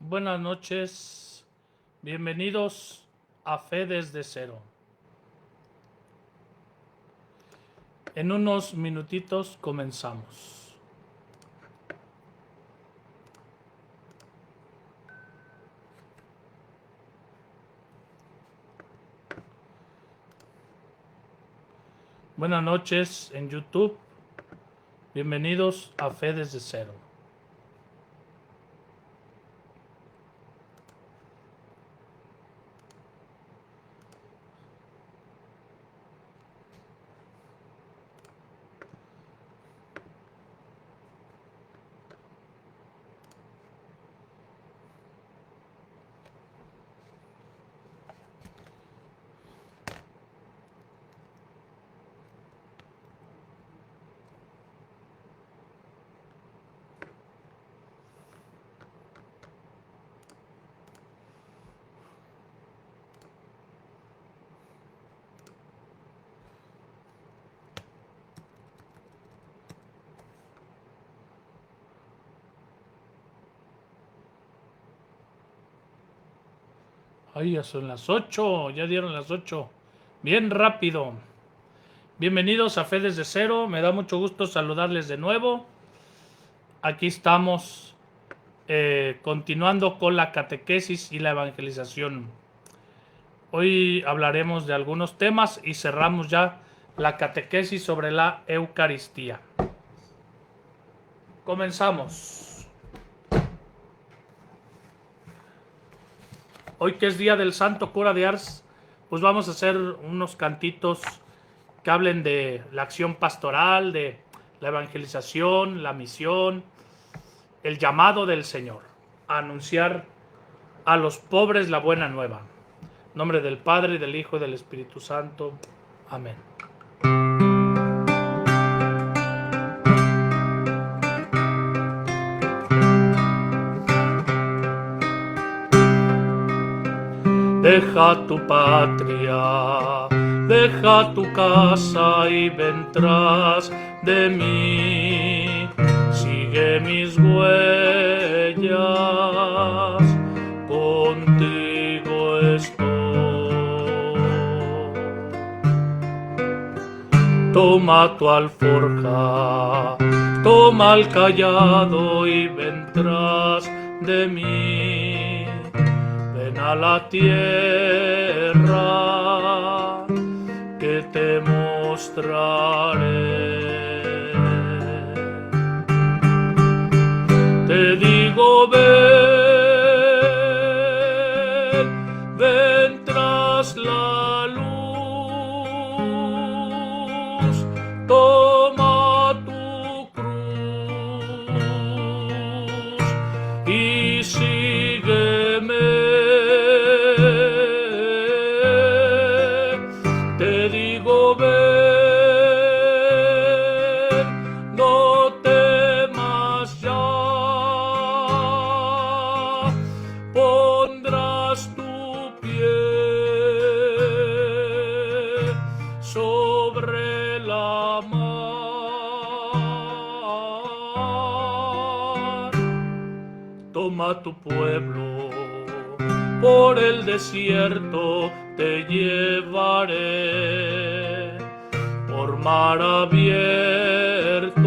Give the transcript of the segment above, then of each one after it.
Buenas noches, bienvenidos a Fe desde Cero. En unos minutitos comenzamos. Buenas noches en YouTube, bienvenidos a Fe desde Cero. Ay, ya son las 8, ya dieron las 8. Bien rápido. Bienvenidos a Fe desde Cero, me da mucho gusto saludarles de nuevo. Aquí estamos continuando con la catequesis y la evangelización. Hoy hablaremos de algunos temas y cerramos ya la catequesis sobre la Eucaristía. Comenzamos. Hoy que es día del Santo Cura de Ars, pues vamos a hacer unos cantitos que hablen de la acción pastoral, de la evangelización, la misión, el llamado del Señor a anunciar a los pobres la buena nueva. En nombre del Padre, del Hijo y del Espíritu Santo. Amén. Deja tu patria, deja tu casa y ven tras de mí. Sigue mis huellas, contigo estoy. Toma tu alforja, toma el cayado y ven tras de mí. Ven a la tierra que te mostraré. Te digo ven, ven tras la luz, toma tu cruz y sígueme. Te digo ven, no temas ya, pondrás tu pie sobre la mar. Toma tu pueblo, por el desierto te llevaré, por mar abierto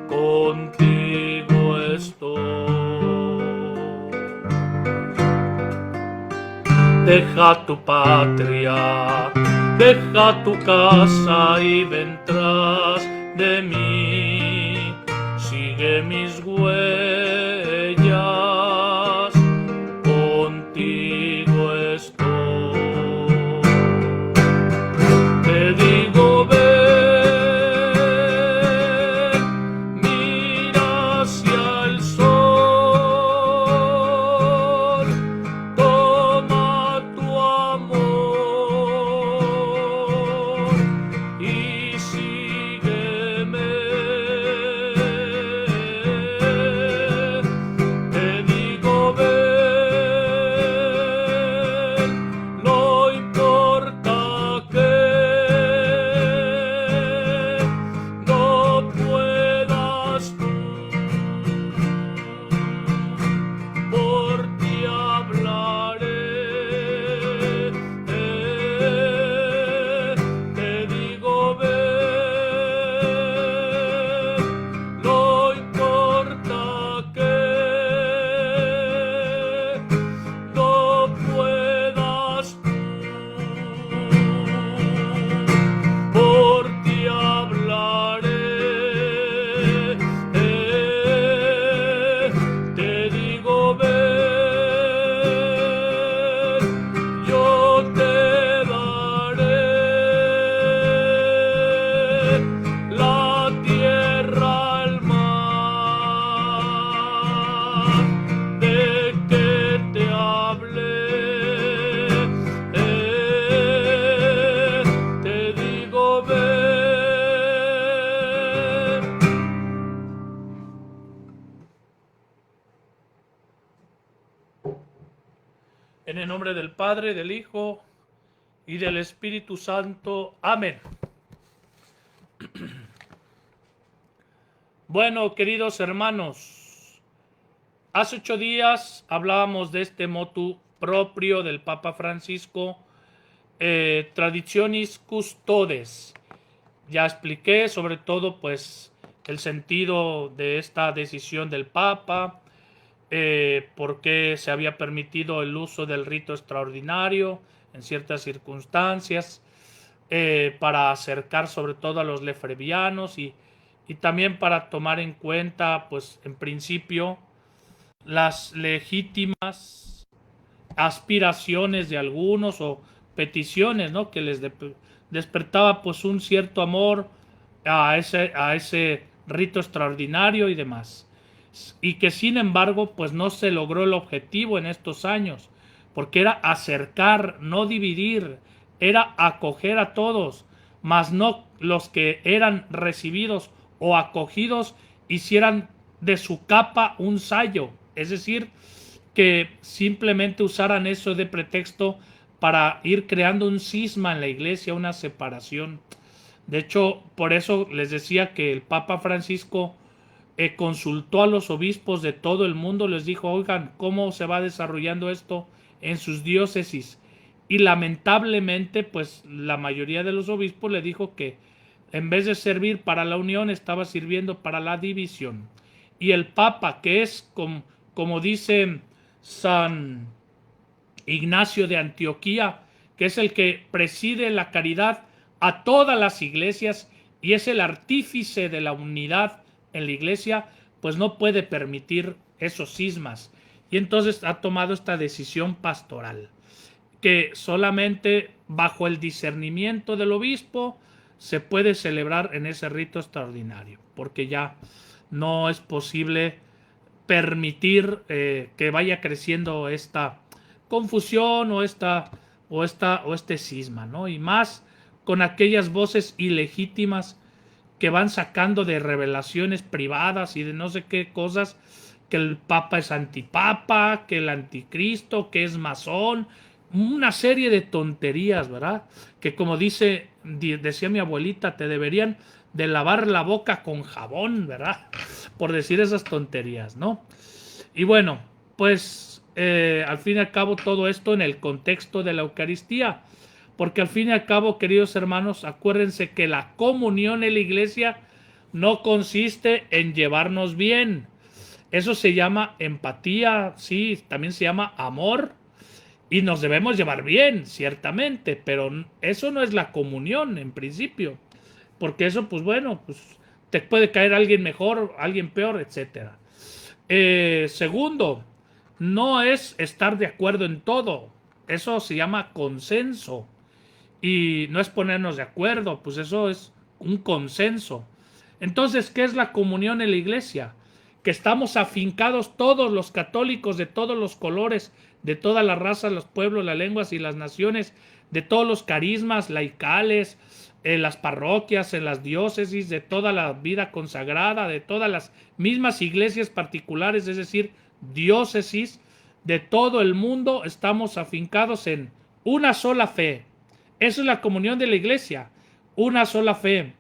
contigo estoy. Deja tu patria, deja tu casa y ven tras de mí. Sigue mis huellas, contigo estoy. Te digo ven, mira hacia el sol, toma tu amor y sígueme. nombre del Padre, del Hijo y del Espíritu Santo. Amén. Bueno, queridos hermanos, hace 8 días hablábamos de este motu propio del Papa Francisco, Traditionis Custodes. Ya expliqué sobre todo pues el sentido de esta decisión del Papa, por qué se había permitido el uso del rito extraordinario en ciertas circunstancias, para acercar sobre todo a los lefebvrianos y también para tomar en cuenta, pues en principio, las legítimas aspiraciones de algunos o peticiones, ¿no? Que les despertaba pues un cierto amor a ese rito extraordinario y demás. Y que sin embargo pues no se logró el objetivo en estos años, porque era acercar, no dividir, era acoger a todos, mas no los que eran recibidos o acogidos hicieran de su capa un sayo, es decir, que simplemente usaran eso de pretexto para ir creando un cisma en la iglesia, una separación. De hecho, por eso les decía que el Papa Francisco consultó a los obispos de todo el mundo, les dijo, oigan, ¿cómo se va desarrollando esto en sus diócesis? Y lamentablemente, pues la mayoría de los obispos le dijo que en vez de servir para la unión, estaba sirviendo para la división. Y el Papa, que es, como dice San Ignacio de Antioquía, que es el que preside la caridad a todas las iglesias y es el artífice de la unidad en la iglesia, pues no puede permitir esos cismas. Y entonces ha tomado esta decisión pastoral, que solamente bajo el discernimiento del obispo se puede celebrar en ese rito extraordinario, porque ya no es posible permitir que vaya creciendo esta confusión o este cisma, ¿no? Y más con aquellas voces ilegítimas que van sacando de revelaciones privadas y de no sé qué cosas, que el Papa es antipapa, que el anticristo, que es masón, una serie de tonterías, ¿verdad? Que como decía mi abuelita, te deberían de lavar la boca con jabón, ¿verdad? Por decir esas tonterías, ¿no? Y bueno, pues al fin y al cabo todo esto en el contexto de la Eucaristía, porque al fin y al cabo, queridos hermanos, acuérdense que la comunión en la iglesia no consiste en llevarnos bien. Eso se llama empatía, sí, también se llama amor, y nos debemos llevar bien, ciertamente, pero eso no es la comunión en principio, porque eso, pues bueno, pues te puede caer alguien mejor, alguien peor, etcétera. Segundo, no es estar de acuerdo en todo, eso se llama consenso, y no es ponernos de acuerdo, pues eso es un consenso. Entonces, ¿qué es la comunión en la iglesia? Que estamos afincados todos los católicos de todos los colores, de todas las razas, los pueblos, las lenguas y las naciones, de todos los carismas laicales, en las parroquias, en las diócesis, de toda la vida consagrada, de todas las mismas iglesias particulares, es decir, diócesis de todo el mundo, estamos afincados en una sola fe. Eso es la comunión de la iglesia, una sola fe.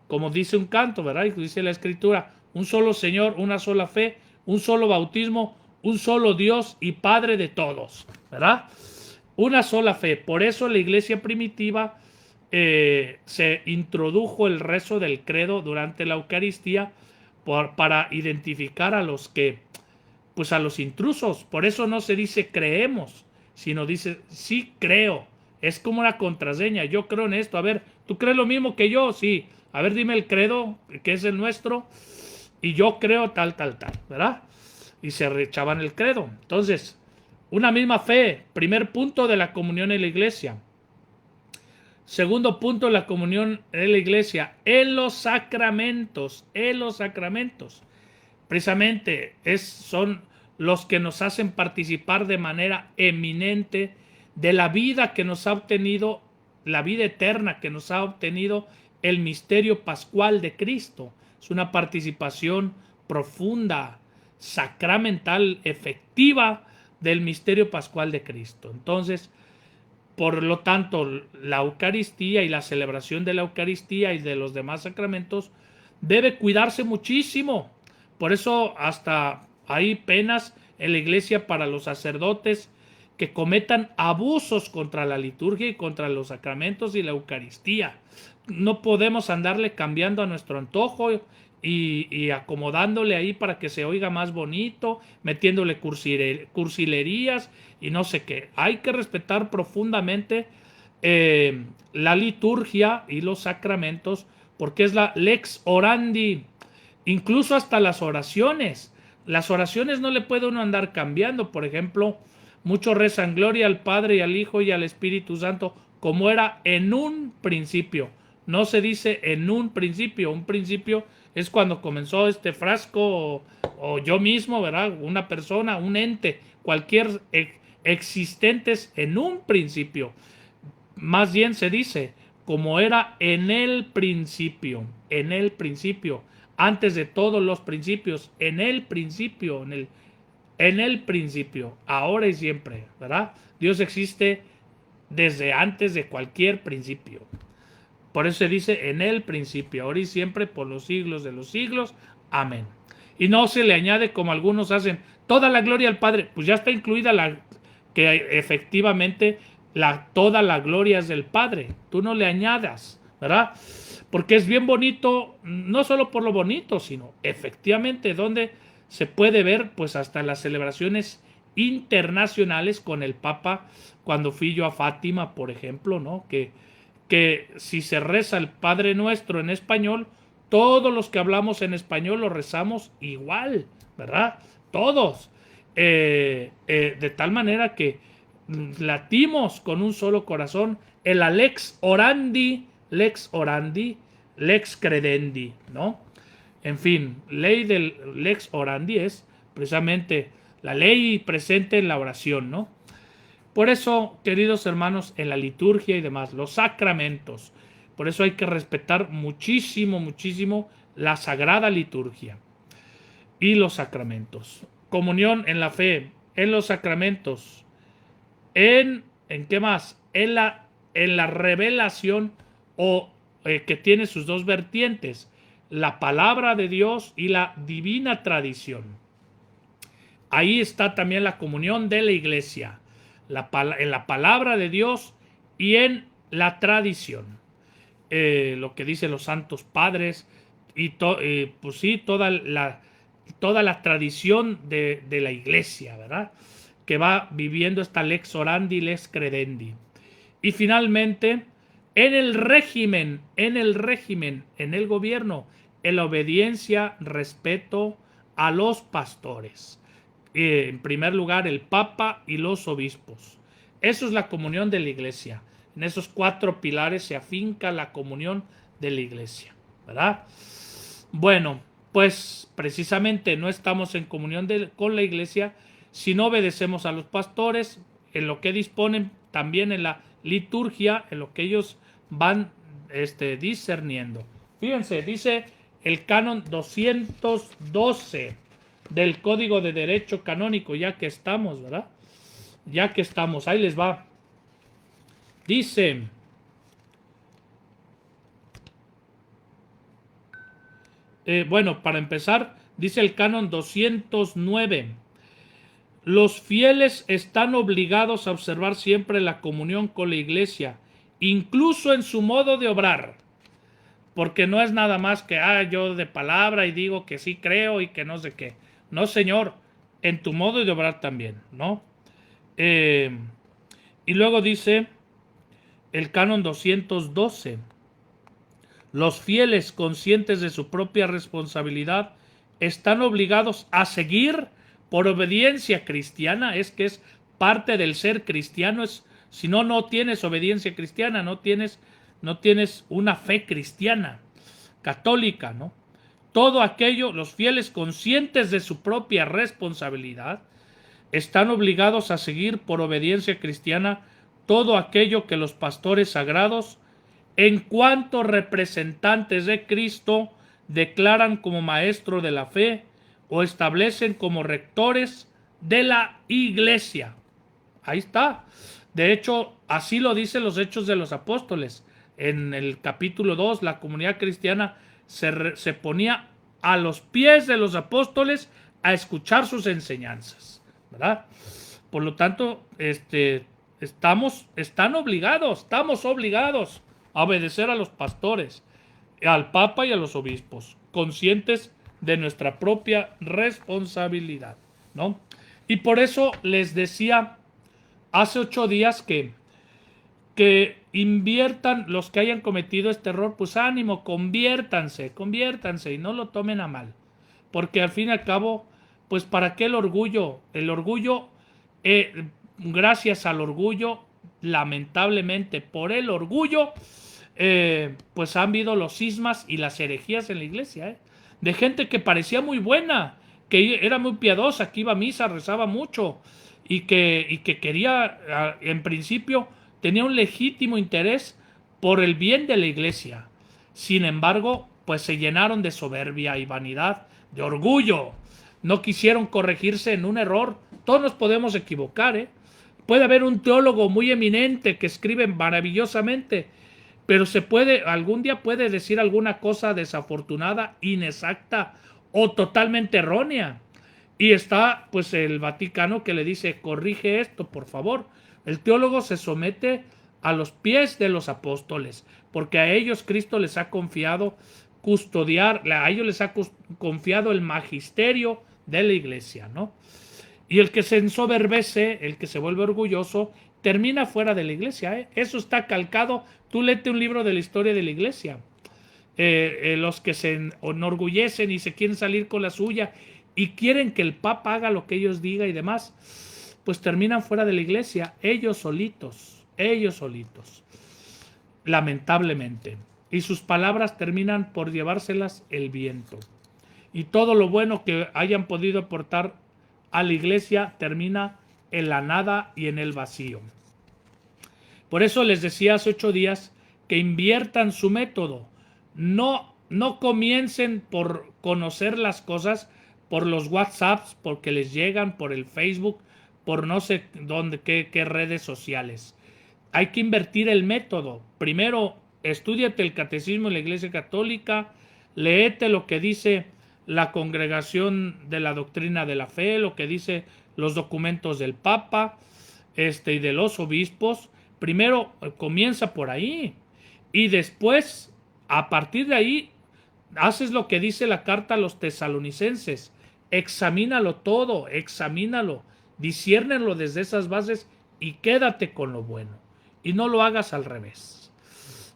Como dice un canto, ¿verdad? Y dice la Escritura, un solo Señor, una sola fe, un solo bautismo, un solo Dios y Padre de todos, ¿verdad? Una sola fe. Por eso la iglesia primitiva se introdujo el rezo del credo durante la Eucaristía para identificar a los que, pues a los intrusos. Por eso no se dice creemos, sino dice sí creo. Es como una contraseña. Yo creo en esto. A ver, ¿tú crees lo mismo que yo? Sí. A ver, dime el credo, que es el nuestro, y yo creo tal, ¿verdad? Y se rechaban el credo. Entonces, una misma fe, primer punto de la comunión en la iglesia. Segundo punto de la comunión en la iglesia, en los sacramentos, Precisamente son los que nos hacen participar de manera eminente de la vida que nos ha obtenido, la vida eterna que nos ha obtenido el misterio pascual de Cristo. Es una participación profunda, sacramental, efectiva del misterio pascual de Cristo. Entonces, por lo tanto, la Eucaristía y la celebración de la Eucaristía y de los demás sacramentos debe cuidarse muchísimo. Por eso hasta hay penas en la iglesia para los sacerdotes que cometan abusos contra la liturgia y contra los sacramentos y la Eucaristía. No podemos andarle cambiando a nuestro antojo y acomodándole ahí para que se oiga más bonito, metiéndole cursilerías y no sé qué. Hay que respetar profundamente la liturgia y los sacramentos, porque es la lex orandi, incluso hasta las oraciones. Las oraciones no le puede uno andar cambiando. Por ejemplo, muchos rezan gloria al Padre y al Hijo y al Espíritu Santo, como era en un principio. No se dice en un principio. Un principio es cuando comenzó este frasco o yo mismo, ¿verdad? Una persona, un ente, cualquier existentes en un principio. Más bien se dice como era en el principio, antes de todos los principios, en el principio, en el principio, ahora y siempre, ¿verdad? Dios existe desde antes de cualquier principio. Por eso se dice en el principio, ahora y siempre, por los siglos de los siglos. Amén. Y no se le añade como algunos hacen, toda la gloria al Padre. Pues ya está incluida la que efectivamente toda la gloria es del Padre. Tú no le añadas, ¿verdad? Porque es bien bonito, no solo por lo bonito, sino efectivamente donde se puede ver pues hasta las celebraciones internacionales con el Papa, cuando fui yo a Fátima, por ejemplo, ¿no? Que si se reza el Padre Nuestro en español, todos los que hablamos en español lo rezamos igual, ¿verdad? Todos. De tal manera que latimos con un solo corazón el lex orandi, lex credendi, ¿no? En fin, ley del lex orandi es precisamente la ley presente en la oración, ¿no? Por eso, queridos hermanos, en la liturgia y demás, los sacramentos, por eso hay que respetar muchísimo, muchísimo la sagrada liturgia y los sacramentos. Comunión en la fe, en los sacramentos, ¿en qué más? En la revelación que tiene sus dos vertientes, la palabra de Dios y la divina tradición. Ahí está también la comunión de la iglesia, en la palabra de Dios y en la tradición. Lo que dicen los santos padres y pues sí, toda la tradición de la iglesia, ¿verdad? Que va viviendo esta lex orandi, lex credendi. Y finalmente, en el régimen, en el gobierno, en la obediencia, respeto a los pastores. En primer lugar, el Papa y los obispos. Eso es la comunión de la iglesia. En esos 4 pilares se afinca la comunión de la iglesia, ¿verdad? Bueno, pues precisamente no estamos en comunión con la iglesia si no obedecemos a los pastores en lo que disponen, también en la liturgia, en lo que ellos van discerniendo. Fíjense, dice el canon 212 del Código de Derecho Canónico, ya que estamos, ¿verdad? Ya que estamos, ahí les va. Dice, bueno, para empezar, dice el canon 209, los fieles están obligados a observar siempre la comunión con la iglesia, incluso en su modo de obrar, porque no es nada más que, yo de palabra y digo que sí creo y que no sé qué. No, Señor, en tu modo de obrar también, ¿no? Y luego dice el canon 212, los fieles conscientes de su propia responsabilidad están obligados a seguir por obediencia cristiana, es que es parte del ser cristiano, si no, no tienes obediencia cristiana, no tienes una fe cristiana, católica, ¿no? Todo aquello, los fieles conscientes de su propia responsabilidad, están obligados a seguir por obediencia cristiana todo aquello que los pastores sagrados, en cuanto representantes de Cristo, declaran como maestro de la fe o establecen como rectores de la iglesia. Ahí está. De hecho, así lo dicen los Hechos de los Apóstoles. En el capítulo 2, la comunidad cristiana se ponía a los pies de los apóstoles a escuchar sus enseñanzas, ¿verdad? Por lo tanto, estamos obligados a obedecer a los pastores, al Papa y a los obispos, conscientes de nuestra propia responsabilidad, ¿no? Y por eso les decía hace 8 días que inviertan los que hayan cometido este error, pues ánimo, conviértanse y no lo tomen a mal. Porque al fin y al cabo, pues ¿para qué el orgullo? El orgullo, gracias al orgullo, lamentablemente por el orgullo, pues han habido los cismas y las herejías en la iglesia, de gente que parecía muy buena, que era muy piadosa, que iba a misa, rezaba mucho y que quería, en principio, tenía un legítimo interés por el bien de la iglesia. Sin embargo, pues se llenaron de soberbia y vanidad, de orgullo. No quisieron corregirse en un error. Todos nos podemos equivocar, ¿eh? Puede haber un teólogo muy eminente que escribe maravillosamente, pero algún día puede decir alguna cosa desafortunada, inexacta o totalmente errónea. Y está pues el Vaticano que le dice, corrige esto, por favor. El teólogo se somete a los pies de los apóstoles, porque a ellos Cristo les ha confiado a ellos les ha confiado el magisterio de la iglesia, ¿no? Y el que se ensoberbece, el que se vuelve orgulloso, termina fuera de la iglesia, ¿eh? Eso está calcado. Tú léete un libro de la historia de la iglesia. Los que se enorgullecen y se quieren salir con la suya y quieren que el Papa haga lo que ellos digan y demás, pues terminan fuera de la iglesia, ellos solitos, lamentablemente. Y sus palabras terminan por llevárselas el viento. Y todo lo bueno que hayan podido aportar a la iglesia termina en la nada y en el vacío. Por eso les decía hace 8 días que inviertan su método. No comiencen por conocer las cosas por los WhatsApps, porque les llegan por el Facebook, por no sé dónde, qué redes sociales. Hay que invertir el método. Primero, estúdiate el catecismo de la Iglesia Católica, léete lo que dice la Congregación de la Doctrina de la Fe, lo que dice los documentos del Papa y de los obispos. Primero comienza por ahí y después, a partir de ahí, haces lo que dice la carta a los tesalonicenses. Examínalo todo, disciérnelo desde esas bases y quédate con lo bueno. Y no lo hagas al revés,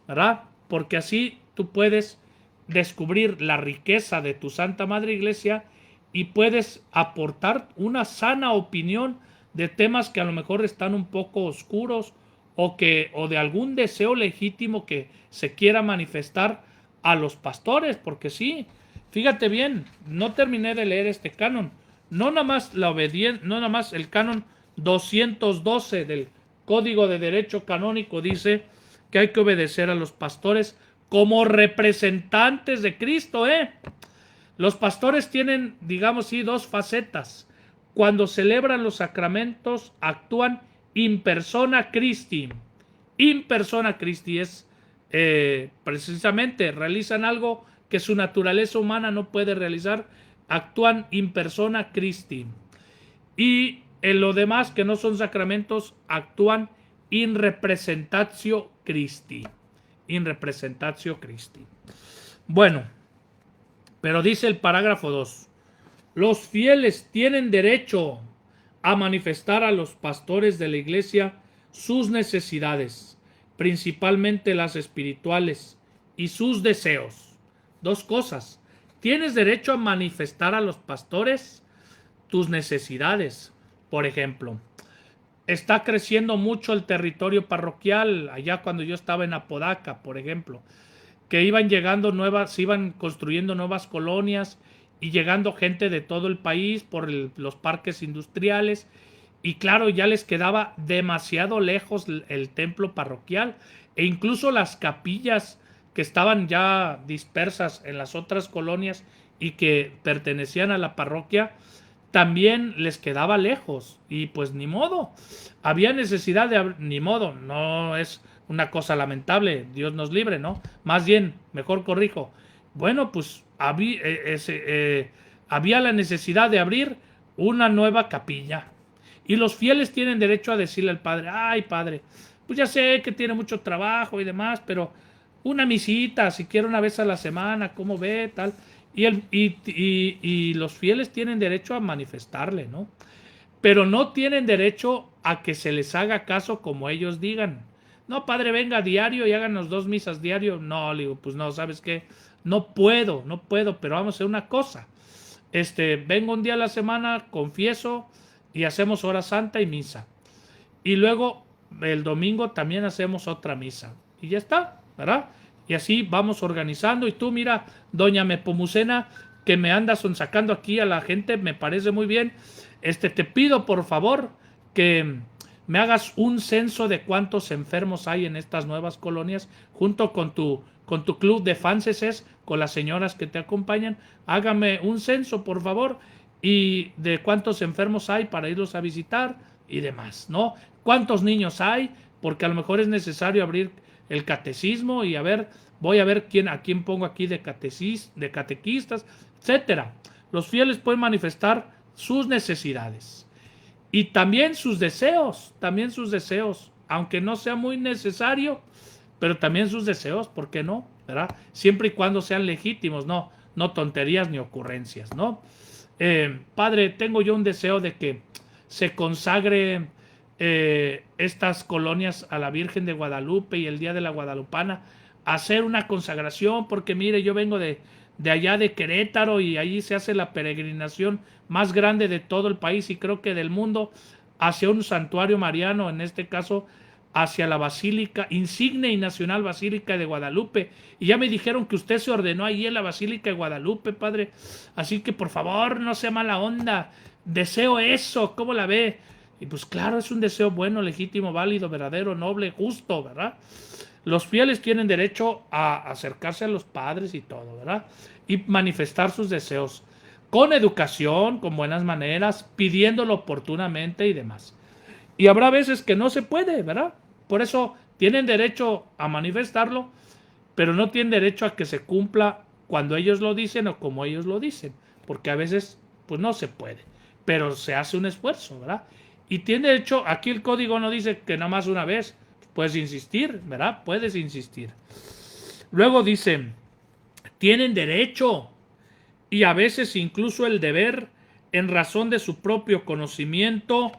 ¿verdad? Porque así tú puedes descubrir la riqueza de tu Santa Madre Iglesia y puedes aportar una sana opinión de temas que a lo mejor están un poco oscuros o de algún deseo legítimo que se quiera manifestar a los pastores, porque sí, fíjate bien, no terminé de leer este canon, no nada más el canon 212 del Código de Derecho Canónico dice que hay que obedecer a los pastores como representantes de Cristo, ¿eh? Los pastores tienen, digamos así, 2 facetas. Cuando celebran los sacramentos, actúan in persona Christi. In persona Christi es precisamente, realizan algo que su naturaleza humana no puede realizar, actúan in persona Christi. Y en lo demás, que no son sacramentos, actúan in representatio Christi. In representatio Christi. Bueno, pero dice el parágrafo 2, los fieles tienen derecho a manifestar a los pastores de la iglesia sus necesidades, principalmente las espirituales, y sus deseos. 2 cosas. Tienes derecho a manifestar a los pastores tus necesidades. Por ejemplo, está creciendo mucho el territorio parroquial, allá cuando yo estaba en Apodaca, por ejemplo, que se iban construyendo nuevas colonias y llegando gente de todo el país por los parques industriales, y claro, ya les quedaba demasiado lejos el templo parroquial, e incluso las capillas que estaban ya dispersas en las otras colonias y que pertenecían a la parroquia, también les quedaba lejos y pues ni modo, había necesidad de ni modo, no es una cosa lamentable, Dios nos libre, ¿no? Más bien, mejor corrijo, bueno, pues había la necesidad de abrir una nueva capilla y los fieles tienen derecho a decirle al padre, ay padre, pues ya sé que tiene mucho trabajo y demás, pero una misita, siquiera una vez a la semana, ¿cómo ve? Tal. Y los fieles tienen derecho a manifestarle, ¿no? Pero no tienen derecho a que se les haga caso como ellos digan. No, padre, venga a diario y háganos 2 misas diario. No, le digo, pues no, ¿sabes qué? No puedo, pero vamos a hacer una cosa. Vengo un día a la semana, confieso y hacemos hora santa y misa. Y luego el domingo también hacemos otra misa. Y ya está, ¿verdad? Y así vamos organizando. Y tú, mira, doña Mepomucena, que me andas sacando aquí a la gente, me parece muy bien. Te pido, por favor, que me hagas un censo de cuántos enfermos hay en estas nuevas colonias, junto con tu club de franceses, con las señoras que te acompañan. Hágame un censo, por favor, y de cuántos enfermos hay para irlos a visitar y demás, ¿no? ¿Cuántos niños hay? Porque a lo mejor es necesario abrir el catecismo y voy a ver a quién pongo aquí de catequistas, etcétera. Los fieles pueden manifestar sus necesidades y también sus deseos, aunque no sea muy necesario, pero también sus deseos, ¿por qué no? ¿Verdad? Siempre y cuando sean legítimos, no tonterías ni ocurrencias, ¿no? Padre, tengo yo un deseo de que se consagre estas colonias a la Virgen de Guadalupe y el Día de la Guadalupana, hacer una consagración, porque mire, yo vengo de allá de Querétaro y allí se hace la peregrinación más grande de todo el país y creo que del mundo hacia un santuario mariano, en este caso hacia la Basílica, insigne y nacional Basílica de Guadalupe. Y ya me dijeron que usted se ordenó allí en la Basílica de Guadalupe, padre. Así que por favor, no sea mala onda. Deseo eso, ¿cómo la ve? Y pues claro, es un deseo bueno, legítimo, válido, verdadero, noble, justo, ¿verdad? Los fieles tienen derecho a acercarse a los padres y todo, ¿verdad? Y manifestar sus deseos con educación, con buenas maneras, pidiéndolo oportunamente y demás. Y habrá veces que no se puede, ¿verdad? Por eso tienen derecho a manifestarlo, pero no tienen derecho a que se cumpla cuando ellos lo dicen o como ellos lo dicen, porque a veces pues no se puede, pero se hace un esfuerzo, ¿verdad? Y tiene derecho, aquí el código no dice que nada más una vez, puedes insistir, ¿verdad? Puedes insistir. Luego dice, tienen derecho y a veces incluso el deber en razón de su propio conocimiento.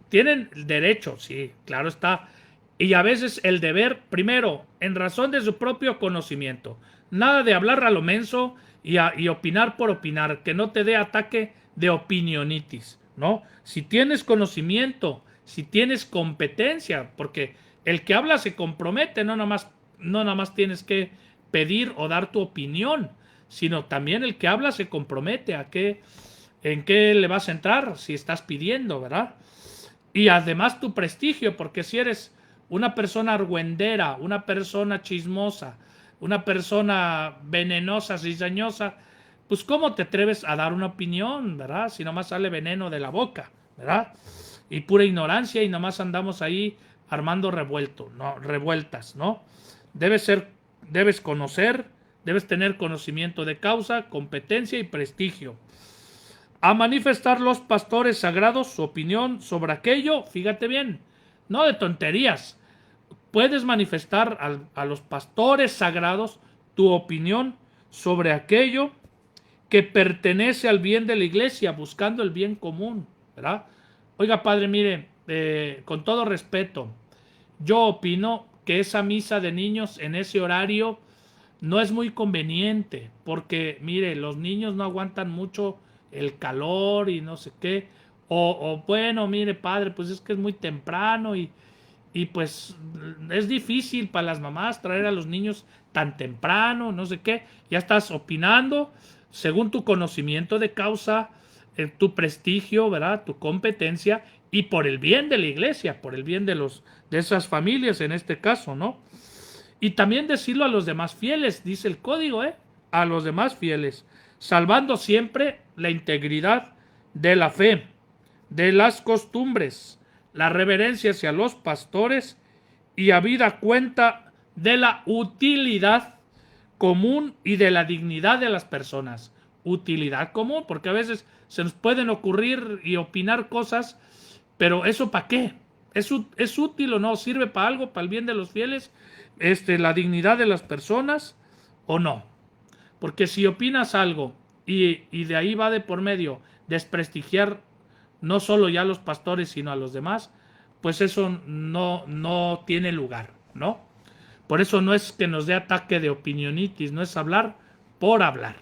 Tienen derecho, sí, claro está. Y a veces el deber, primero, en razón de su propio conocimiento. Nada de hablar a lo menso y opinar por opinar, que no te dé ataque de opinionitis, ¿no? Si tienes conocimiento, si tienes competencia, porque el que habla se compromete, no nada más tienes que pedir o dar tu opinión, sino también el que habla se compromete en qué le vas a entrar si estás pidiendo, ¿verdad? Y además tu prestigio, porque si eres una persona argüendera, una persona chismosa, una persona venenosa, cizañosa, pues ¿cómo te atreves a dar una opinión, verdad? Si nomás sale veneno de la boca, ¿verdad? Y pura ignorancia y nomás andamos ahí armando revueltas, ¿no? Debes conocer, debes tener conocimiento de causa, competencia y prestigio. A manifestar los pastores sagrados su opinión sobre aquello, fíjate bien, no de tonterías. Puedes manifestar a los pastores sagrados tu opinión sobre aquello que pertenece al bien de la iglesia, buscando el bien común, ¿verdad? Oiga, padre, mire, con todo respeto, yo opino que esa misa de niños en ese horario no es muy conveniente, porque, mire, los niños no aguantan mucho el calor y no sé qué. O bueno, mire, padre, pues es que es muy temprano y pues es difícil para las mamás traer a los niños tan temprano, no sé qué. Ya estás opinando según tu conocimiento de causa, tu prestigio, ¿verdad? Tu competencia y por el bien de la iglesia, por el bien de esas familias en este caso, ¿no? Y también decirlo a los demás fieles, dice el código, a los demás fieles, salvando siempre la integridad de la fe, de las costumbres, la reverencia hacia los pastores y habida cuenta de la utilidad común y de la dignidad de las personas. Utilidad común, porque a veces se nos pueden ocurrir y opinar cosas, pero ¿eso para qué? ¿Es útil o no? ¿Sirve para algo, para el bien de los fieles? ¿La dignidad de las personas o no? Porque si opinas algo y de ahí va de por medio desprestigiar no solo ya a los pastores, sino a los demás, pues eso no tiene lugar, ¿no? Por eso no es que nos dé ataque de opinionitis, no es hablar por hablar.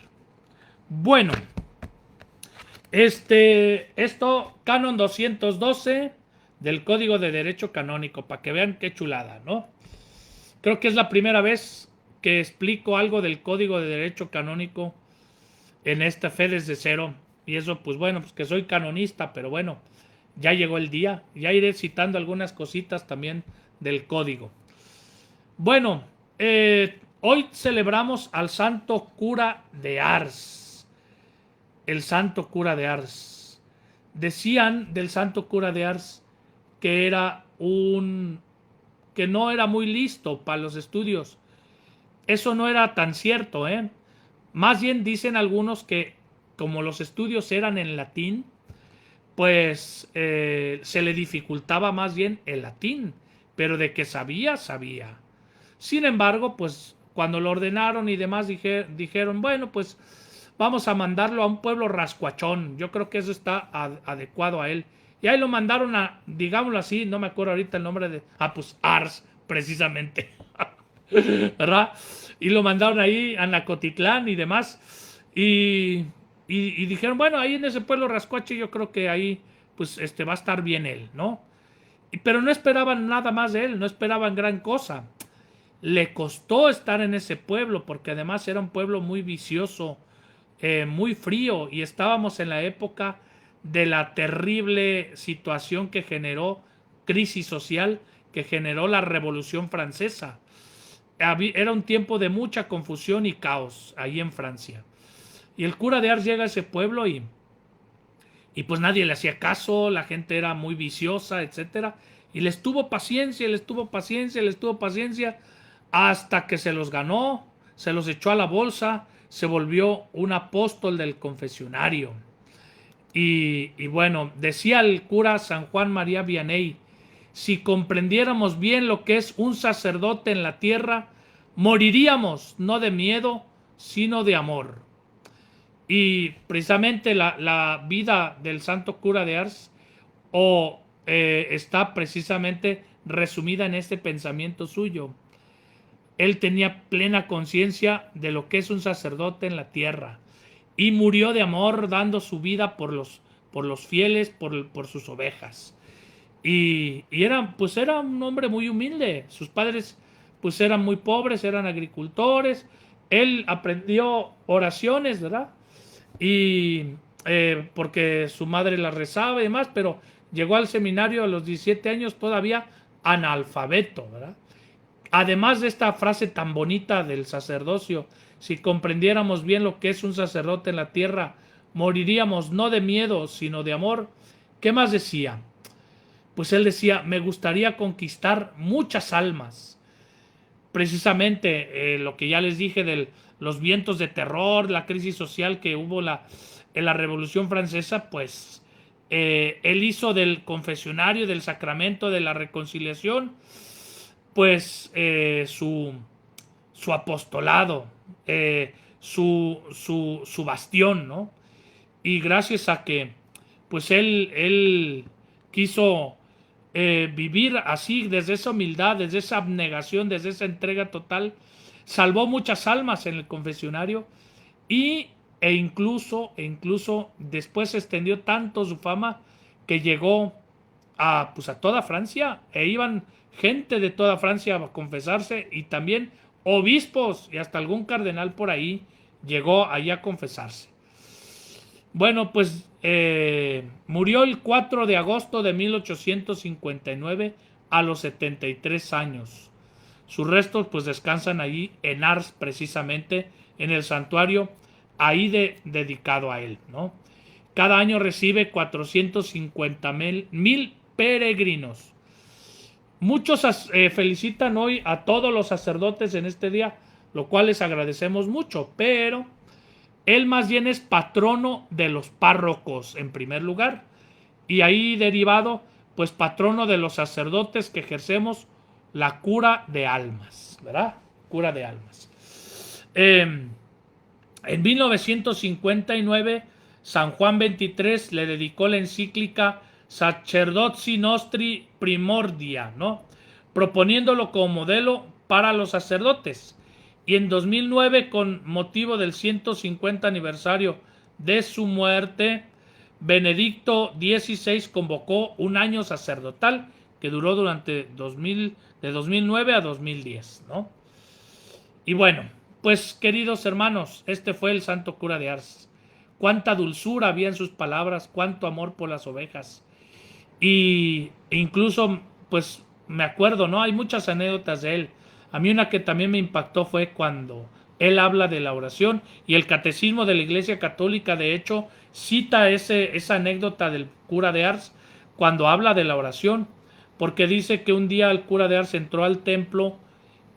Bueno, esto, Canon 212 del Código de Derecho Canónico, para que vean qué chulada, ¿no? Creo que es la primera vez que explico algo del Código de Derecho Canónico en esta Fe desde Cero. Y eso, pues bueno, pues que soy canonista, pero bueno, ya llegó el día. Ya iré citando algunas cositas también del Código. Bueno, hoy celebramos al Santo Cura de Ars. El Santo Cura de Ars. Decían del Santo Cura de Ars que que no era muy listo para los estudios. Eso no era tan cierto, ¿eh? Más bien dicen algunos que como los estudios eran en latín, pues se le dificultaba más bien el latín, pero de que sabía, sabía. Sin embargo, pues cuando lo ordenaron y demás dijeron, bueno, pues vamos a mandarlo a un pueblo rascuachón. Yo creo que eso está adecuado a él. Y ahí lo mandaron a, digámoslo así, no me acuerdo ahorita el nombre de... pues Ars, precisamente. ¿Verdad? Y lo mandaron ahí a Nacotitlán y demás. Y dijeron, bueno, ahí en ese pueblo rascuache yo creo que ahí pues va a estar bien él, ¿no? Pero no esperaban nada más de él, no esperaban gran cosa. Le costó estar en ese pueblo porque además era un pueblo muy vicioso, muy frío, y estábamos en la época de la terrible situación que generó, crisis social, que generó la Revolución Francesa. Era un tiempo de mucha confusión y caos ahí en Francia. Y el cura de Ars llega a ese pueblo y pues nadie le hacía caso, la gente era muy viciosa, etcétera. Y les tuvo paciencia, hasta que se los ganó, se los echó a la bolsa, se volvió un apóstol del confesionario. Y bueno, decía el cura San Juan María Vianney, si comprendiéramos bien lo que es un sacerdote en la tierra, moriríamos no de miedo, sino de amor. Y precisamente la vida del santo cura de Ars está precisamente resumida en este pensamiento suyo. Él tenía plena conciencia de lo que es un sacerdote en la tierra y murió de amor dando su vida por los fieles, por sus ovejas. Y era un hombre muy humilde. Sus padres pues eran muy pobres, eran agricultores. Él aprendió oraciones, ¿verdad? Y porque su madre las rezaba y demás, pero llegó al seminario a los 17 años todavía analfabeto, ¿verdad? Además de esta frase tan bonita del sacerdocio, si comprendiéramos bien lo que es un sacerdote en la tierra, moriríamos no de miedo, sino de amor. ¿Qué más decía? Pues él decía, me gustaría conquistar muchas almas. Precisamente lo que ya les dije de los vientos de terror, la crisis social que hubo en la Revolución Francesa, pues él hizo del confesionario, del sacramento de la reconciliación, pues su apostolado, su bastión, ¿no? Y gracias a que pues él quiso vivir así, desde esa humildad, desde esa abnegación, desde esa entrega total, salvó muchas almas en el confesionario e incluso después se extendió tanto su fama que llegó a toda Francia, e iban gente de toda Francia a confesarse, y también obispos y hasta algún cardenal por ahí llegó allí a confesarse. Bueno, pues murió el 4 de agosto de 1859 a los 73 años. Sus restos pues descansan allí en Ars, precisamente en el santuario ahí dedicado a él, ¿no? cada año recibe 450,000 peregrinos. Muchos felicitan hoy a todos los sacerdotes en este día, lo cual les agradecemos mucho, pero él más bien es patrono de los párrocos en primer lugar, y ahí derivado, pues patrono de los sacerdotes que ejercemos la cura de almas, ¿verdad? Cura de almas. En 1959, San Juan XXIII le dedicó la encíclica Sacerdotii Nostri Primordia, ¿no? Proponiéndolo como modelo para los sacerdotes. Y en 2009, con motivo del 150 aniversario de su muerte, Benedicto XVI convocó un año sacerdotal que duró durante de 2009 a 2010, ¿no? Y bueno, pues queridos hermanos, este fue el Santo Cura de Ars. Cuánta dulzura había en sus palabras, cuánto amor por las ovejas. Y incluso, pues me acuerdo, ¿no? Hay muchas anécdotas de él. A mí una que también me impactó fue cuando él habla de la oración, y el Catecismo de la Iglesia Católica, de hecho, cita esa anécdota del cura de Ars cuando habla de la oración, porque dice que un día el cura de Ars entró al templo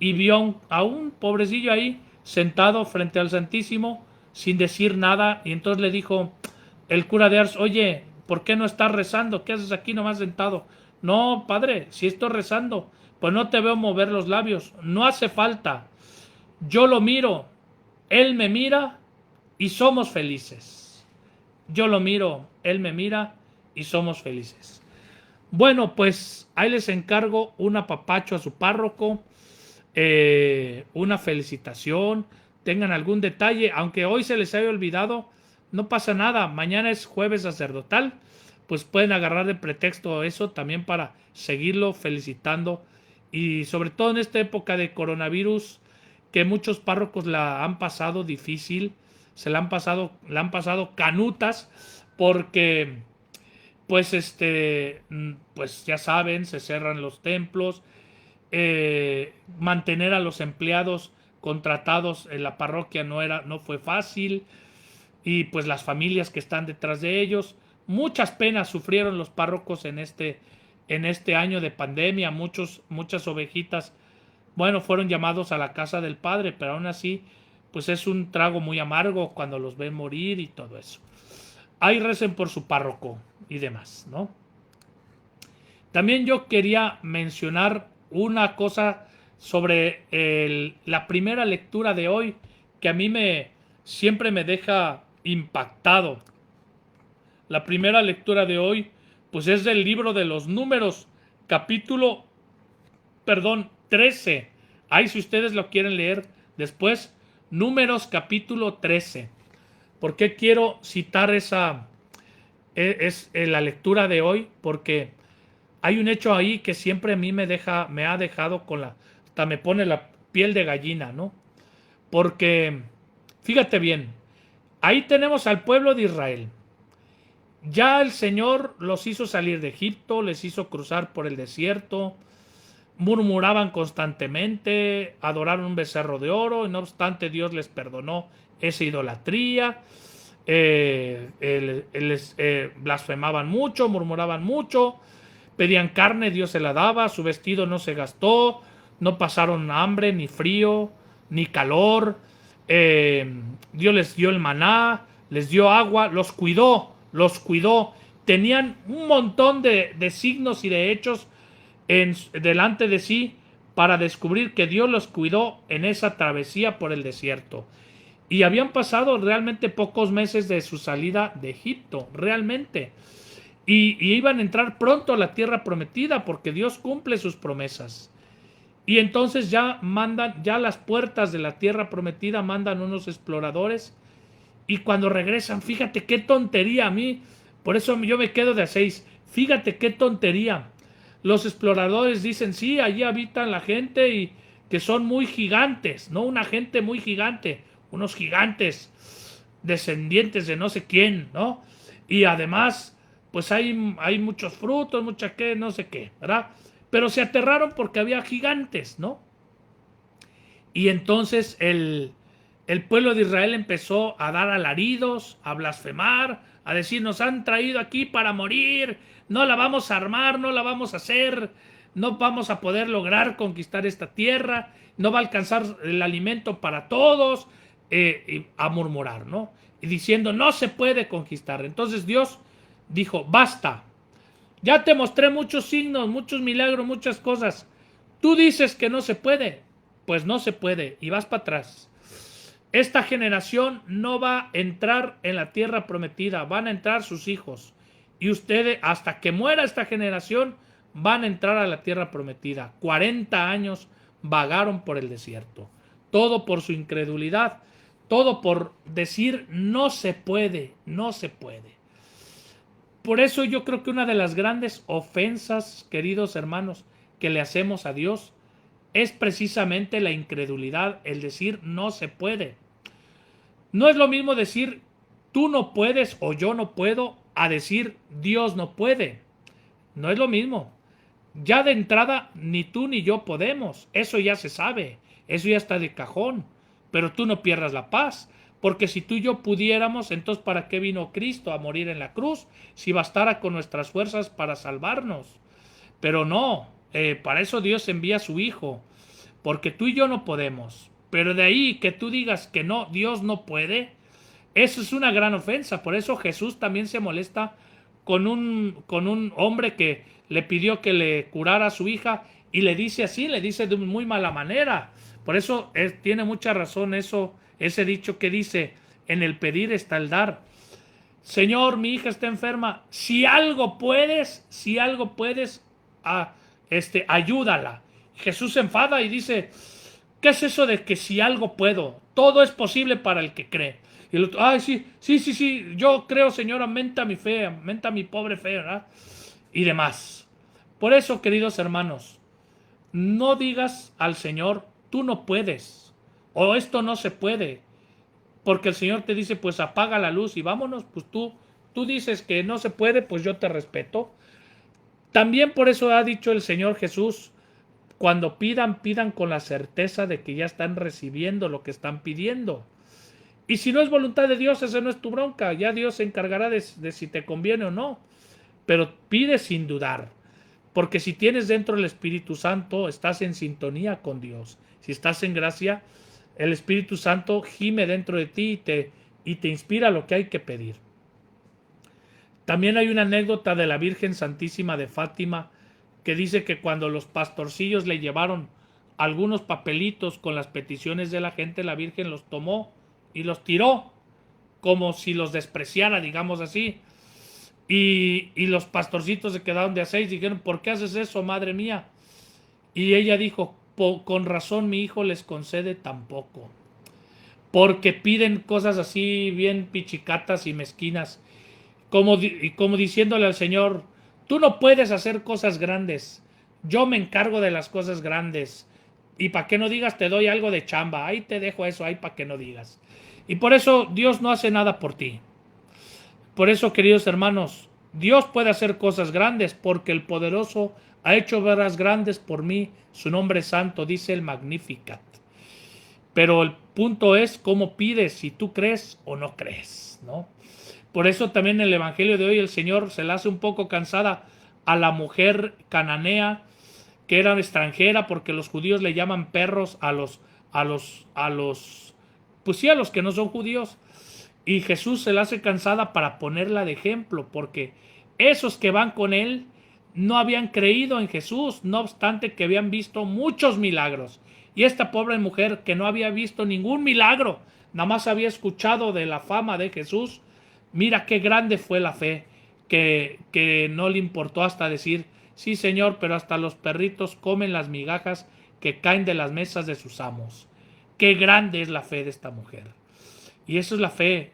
y vio a un pobrecillo ahí sentado frente al Santísimo sin decir nada, y entonces le dijo el cura de Ars: oye, ¿por qué no estás rezando? ¿Qué haces aquí nomás sentado? No, padre, si estoy rezando, pues no te veo mover los labios. No hace falta. Yo lo miro, él me mira y somos felices. Yo lo miro, él me mira y somos felices. Bueno, pues ahí les encargo un apapacho a su párroco, una felicitación, tengan algún detalle, aunque hoy se les haya olvidado, no pasa nada, mañana es jueves sacerdotal, pues pueden agarrar de pretexto eso también para seguirlo felicitando, y sobre todo en esta época de coronavirus, que muchos párrocos la han pasado difícil, la han pasado canutas, porque pues pues ya saben, se cierran los templos, mantener a los empleados contratados en la parroquia no fue fácil, y pues las familias que están detrás de ellos, muchas penas sufrieron los párrocos en este año de pandemia. Muchas ovejitas, bueno, fueron llamados a la casa del Padre, pero aún así, pues es un trago muy amargo cuando los ven morir y todo eso. Ahí recen por su párroco y demás, ¿no? También yo quería mencionar una cosa sobre la primera lectura de hoy, que a mí siempre me deja impactado. La primera lectura de hoy, pues es del libro de los Números, capítulo 13. Ahí si ustedes lo quieren leer después, Números capítulo 13. ¿Por qué quiero citar la lectura de hoy? Porque hay un hecho ahí que siempre a mí me ha dejado hasta me pone la piel de gallina, ¿no? Porque, fíjate bien, ahí tenemos al pueblo de Israel. Ya el Señor los hizo salir de Egipto, les hizo cruzar por el desierto, murmuraban constantemente, adoraron un becerro de oro, y no obstante Dios les perdonó esa idolatría. Blasfemaban mucho, murmuraban mucho, pedían carne, Dios se la daba, su vestido no se gastó, no pasaron hambre, ni frío, ni calor. Dios les dio el maná, les dio agua, los cuidó. Tenían un montón de signos y de hechos delante de sí para descubrir que Dios los cuidó en esa travesía por el desierto. Y habían pasado realmente pocos meses de su salida de Egipto, realmente. Y iban a entrar pronto a la tierra prometida, porque Dios cumple sus promesas. Y entonces ya a las puertas de la tierra prometida mandan unos exploradores, y cuando regresan, fíjate qué tontería a mí, por eso yo me quedo de a 6, fíjate qué tontería. Los exploradores dicen: sí, allí habitan la gente, y que son muy gigantes, no una gente muy gigante, unos gigantes descendientes de no sé quién, ¿no? Y además, pues hay muchos frutos, no sé qué, ¿verdad? Pero se aterraron porque había gigantes, ¿no? Y entonces el pueblo de Israel empezó a dar alaridos, a blasfemar, a decir, nos han traído aquí para morir, no la vamos a armar, no la vamos a hacer, no vamos a poder lograr conquistar esta tierra, no va a alcanzar el alimento para todos, a murmurar, ¿no? Y diciendo, no se puede conquistar. Entonces Dios dijo, basta, ya te mostré muchos signos, muchos milagros, muchas cosas. Tú dices que no se puede, pues no se puede, y vas para atrás. Esta generación no va a entrar en la tierra prometida, van a entrar sus hijos. Y ustedes, hasta que muera esta generación, van a entrar a la tierra prometida. 40 años vagaron por el desierto. Todo por su incredulidad, todo por decir no se puede, no se puede. Por eso yo creo que una de las grandes ofensas, queridos hermanos, que le hacemos a Dios es precisamente la incredulidad, el decir no se puede. No es lo mismo decir tú no puedes o yo no puedo a decir Dios no puede. No es lo mismo. Ya de entrada ni tú ni yo podemos. Eso ya se sabe. Eso ya está de cajón. Pero tú no pierdas la paz. Porque si tú y yo pudiéramos, entonces ¿para qué vino Cristo a morir en la cruz? Si bastara con nuestras fuerzas para salvarnos. Pero no, para eso Dios envía a su Hijo. Porque tú y yo no podemos. Pero de ahí que tú digas que no, Dios no puede, eso es una gran ofensa. Por eso Jesús también se molesta con un hombre que le pidió que le curara a su hija y le dice así, le dice de muy mala manera. Por eso tiene mucha razón ese dicho que dice, en el pedir está el dar. Señor, mi hija está enferma, si algo puedes, ayúdala. Jesús se enfada y dice, ¿qué es eso de que si algo puedo? Todo es posible para el que cree. Y el otro, ay, sí, yo creo, Señor, aumenta mi fe, aumenta mi pobre fe, ¿verdad? Y demás. Por eso, queridos hermanos, no digas al Señor, tú no puedes, o esto no se puede, porque el Señor te dice, pues apaga la luz y vámonos, pues tú dices que no se puede, pues yo te respeto. También por eso ha dicho el Señor Jesús, cuando pidan con la certeza de que ya están recibiendo lo que están pidiendo. Y si no es voluntad de Dios, esa no es tu bronca. Ya Dios se encargará de si te conviene o no. Pero pide sin dudar. Porque si tienes dentro el Espíritu Santo, estás en sintonía con Dios. Si estás en gracia, el Espíritu Santo gime dentro de ti y te inspira lo que hay que pedir. También hay una anécdota de la Virgen Santísima de Fátima que dice que cuando los pastorcillos le llevaron algunos papelitos con las peticiones de la gente, la Virgen los tomó y los tiró, como si los despreciara, digamos así. Y los pastorcitos se quedaron de a 6 y dijeron, ¿por qué haces eso, madre mía? Y ella dijo, con razón mi hijo les concede tan poco. Porque piden cosas así bien pichicatas y mezquinas, como diciéndole al Señor, tú no puedes hacer cosas grandes, yo me encargo de las cosas grandes. Y para que no digas, te doy algo de chamba, ahí te dejo eso, ahí para que no digas. Y por eso Dios no hace nada por ti. Por eso, queridos hermanos, Dios puede hacer cosas grandes porque el poderoso ha hecho obras grandes por mí, su nombre es santo, dice el Magnificat. Pero el punto es cómo pides, si tú crees o no crees, ¿no? Por eso también en el Evangelio de hoy el Señor se la hace un poco cansada a la mujer cananea que era extranjera, porque los judíos le llaman perros a los que no son judíos. Y Jesús se la hace cansada para ponerla de ejemplo, porque esos que van con él no habían creído en Jesús, no obstante que habían visto muchos milagros. Y esta pobre mujer que no había visto ningún milagro, nada más había escuchado de la fama de Jesús, mira qué grande fue la fe, que no le importó hasta decir, sí Señor, pero hasta los perritos comen las migajas que caen de las mesas de sus amos. Qué grande es la fe de esta mujer. Y eso es la fe.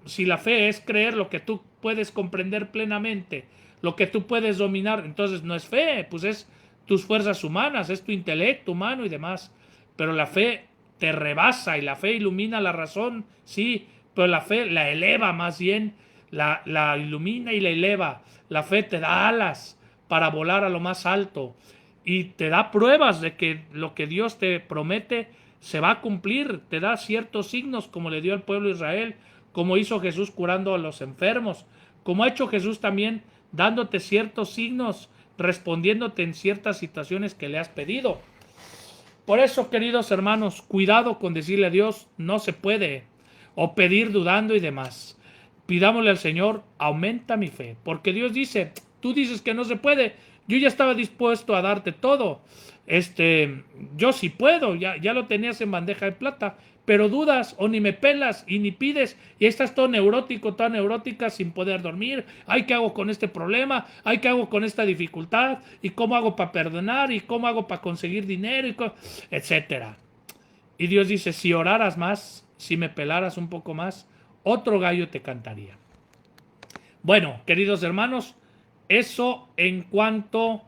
Si la fe es creer lo que tú puedes comprender plenamente, lo que tú puedes dominar, entonces no es fe, pues es tus fuerzas humanas, es tu intelecto humano y demás. Pero la fe te rebasa y la fe ilumina la razón, sí, pero la fe la eleva más bien, la ilumina y la eleva. La fe te da alas para volar a lo más alto y te da pruebas de que lo que Dios te promete se va a cumplir, te da ciertos signos como le dio al pueblo de Israel, como hizo Jesús curando a los enfermos, como ha hecho Jesús también dándote ciertos signos, respondiéndote en ciertas situaciones que le has pedido. Por eso, queridos hermanos, cuidado con decirle a Dios, no se puede, o pedir dudando y demás. Pidámosle al Señor, aumenta mi fe, porque Dios dice, tú dices que no se puede, yo ya estaba dispuesto a darte todo. Yo sí puedo, ya lo tenías en bandeja de plata, pero dudas o ni me pelas y ni pides y estás todo neurótico, toda neurótica sin poder dormir. Ay, ¿qué hago con este problema? Ay, ¿qué hago con esta dificultad? ¿Y cómo hago para perdonar? ¿Y cómo hago para conseguir dinero? Etcétera. Y Dios dice, si oraras más, si me pelaras un poco más, otro gallo te cantaría. Bueno, queridos hermanos, eso en cuanto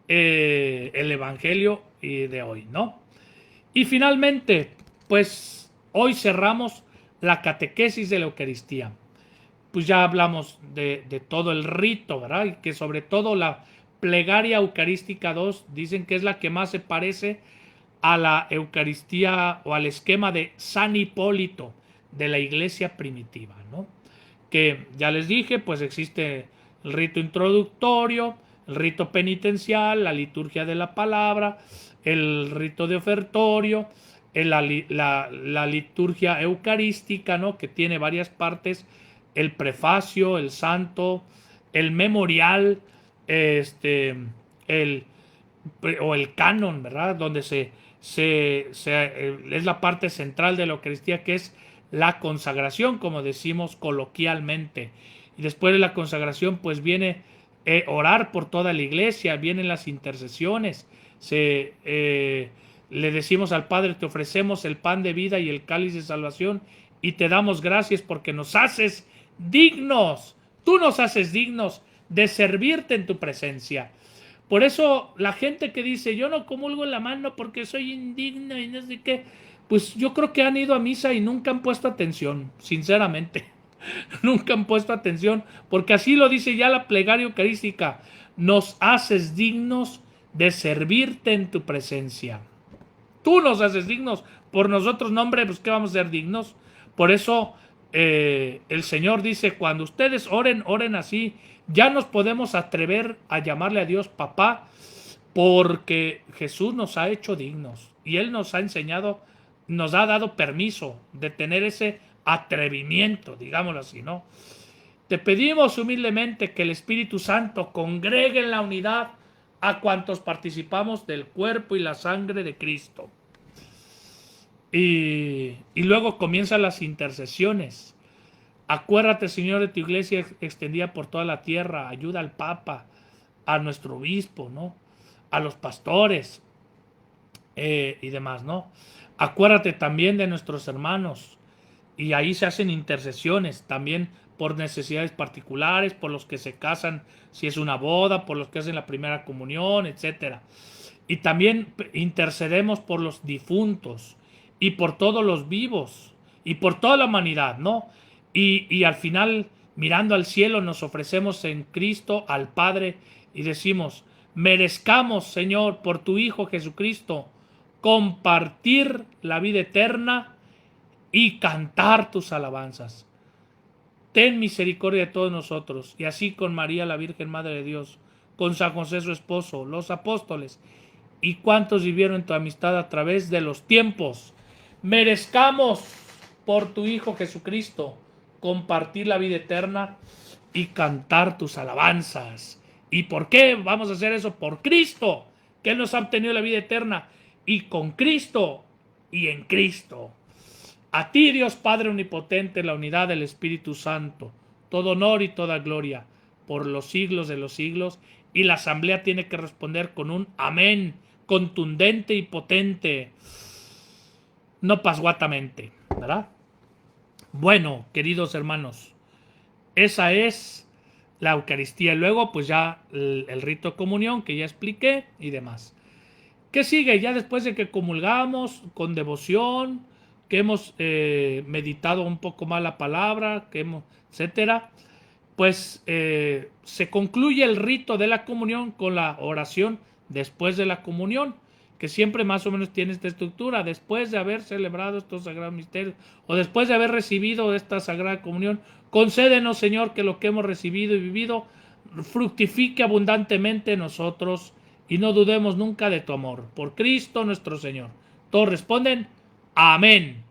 el evangelio de hoy, ¿no? Y finalmente, pues hoy cerramos la catequesis de la Eucaristía. Pues ya hablamos de todo el rito, ¿verdad? Y que sobre todo la plegaria eucarística 2 dicen que es la que más se parece a la Eucaristía o al esquema de San Hipólito de la iglesia primitiva, ¿no? Que ya les dije, pues existe el rito introductorio, el rito penitencial, la liturgia de la palabra, el rito de ofertorio, la liturgia eucarística, ¿no? Que tiene varias partes, el prefacio, el santo, el memorial, o el canon, ¿verdad? Donde es la parte central de la Eucaristía, que es la consagración, como decimos coloquialmente. Y después de la consagración, pues viene orar por toda la iglesia, vienen las intercesiones, le decimos al Padre, te ofrecemos el pan de vida y el cáliz de salvación y te damos gracias porque nos haces dignos, tú nos haces dignos de servirte en tu presencia. Por eso la gente que dice, yo no comulgo en la mano porque soy indigno y no sé qué, pues yo creo que han ido a misa y nunca han puesto atención, sinceramente. Nunca han puesto atención, porque así lo dice ya la plegaria eucarística, nos haces dignos de servirte en tu presencia. Tú nos haces dignos, por nosotros, no, hombre, pues ¿qué vamos a ser dignos? Por eso el Señor dice, cuando ustedes oren, oren así. Ya nos podemos atrever a llamarle a Dios papá, porque Jesús nos ha hecho dignos y Él nos ha enseñado, nos ha dado permiso de tener ese atrevimiento, digámoslo así, ¿no? Te pedimos humildemente que el Espíritu Santo congregue en la unidad a cuantos participamos del cuerpo y la sangre de Cristo. Y luego comienzan las intercesiones. Acuérdate, Señor, de tu iglesia extendida por toda la tierra. Ayuda al Papa, a nuestro obispo, ¿no? A los pastores y demás, ¿no? Acuérdate también de nuestros hermanos. Y ahí se hacen intercesiones también por necesidades particulares, por los que se casan si es una boda, por los que hacen la primera comunión, etcétera. Y también intercedemos por los difuntos y por todos los vivos y por toda la humanidad, ¿no? Y al final, mirando al cielo, nos ofrecemos en Cristo al Padre y decimos, merezcamos, Señor, por tu Hijo Jesucristo, compartir la vida eterna y cantar tus alabanzas. Ten misericordia de todos nosotros, y así con María, la Virgen Madre de Dios, con San José su esposo, los apóstoles, y cuantos vivieron en tu amistad a través de los tiempos, merezcamos por tu Hijo Jesucristo compartir la vida eterna y cantar tus alabanzas. ¿Y por qué vamos a hacer eso? Por Cristo, que Él nos ha obtenido la vida eterna, y con Cristo y en Cristo. A ti, Dios Padre Omnipotente, la unidad del Espíritu Santo, todo honor y toda gloria por los siglos de los siglos. Y la asamblea tiene que responder con un amén contundente y potente, no pasguatamente, ¿verdad? Bueno, queridos hermanos, esa es la Eucaristía. Y luego, pues ya el rito de comunión que ya expliqué y demás. ¿Qué sigue? Ya después de que comulgamos con devoción, que hemos meditado un poco más la palabra, etcétera, pues se concluye el rito de la comunión con la oración después de la comunión, que siempre más o menos tiene esta estructura. Después de haber celebrado estos sagrados misterios, o después de haber recibido esta Sagrada Comunión, concédenos, Señor, que lo que hemos recibido y vivido fructifique abundantemente en nosotros, y no dudemos nunca de tu amor. Por Cristo nuestro Señor. Todos responden, amén.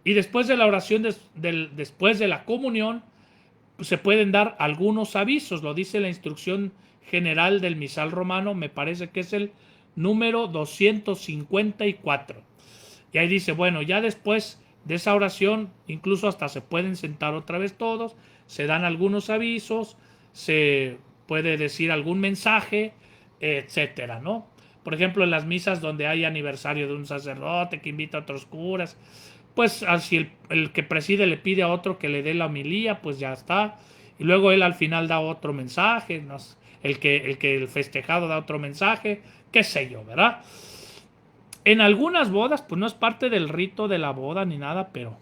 Y después de la oración, después de la comunión, pues se pueden dar algunos avisos. Lo dice la instrucción general del misal romano, me parece que es el número 254. Y ahí dice, bueno, ya después de esa oración, incluso hasta se pueden sentar otra vez todos, se dan algunos avisos, se puede decir algún mensaje, etcétera, ¿no? Por ejemplo, en las misas donde hay aniversario de un sacerdote que invita a otros curas, pues si el que preside le pide a otro que le dé la homilía, pues ya está. Y luego él al final da otro mensaje, ¿no? El festejado da otro mensaje, qué sé yo, ¿verdad? En algunas bodas, pues no es parte del rito de la boda ni nada, pero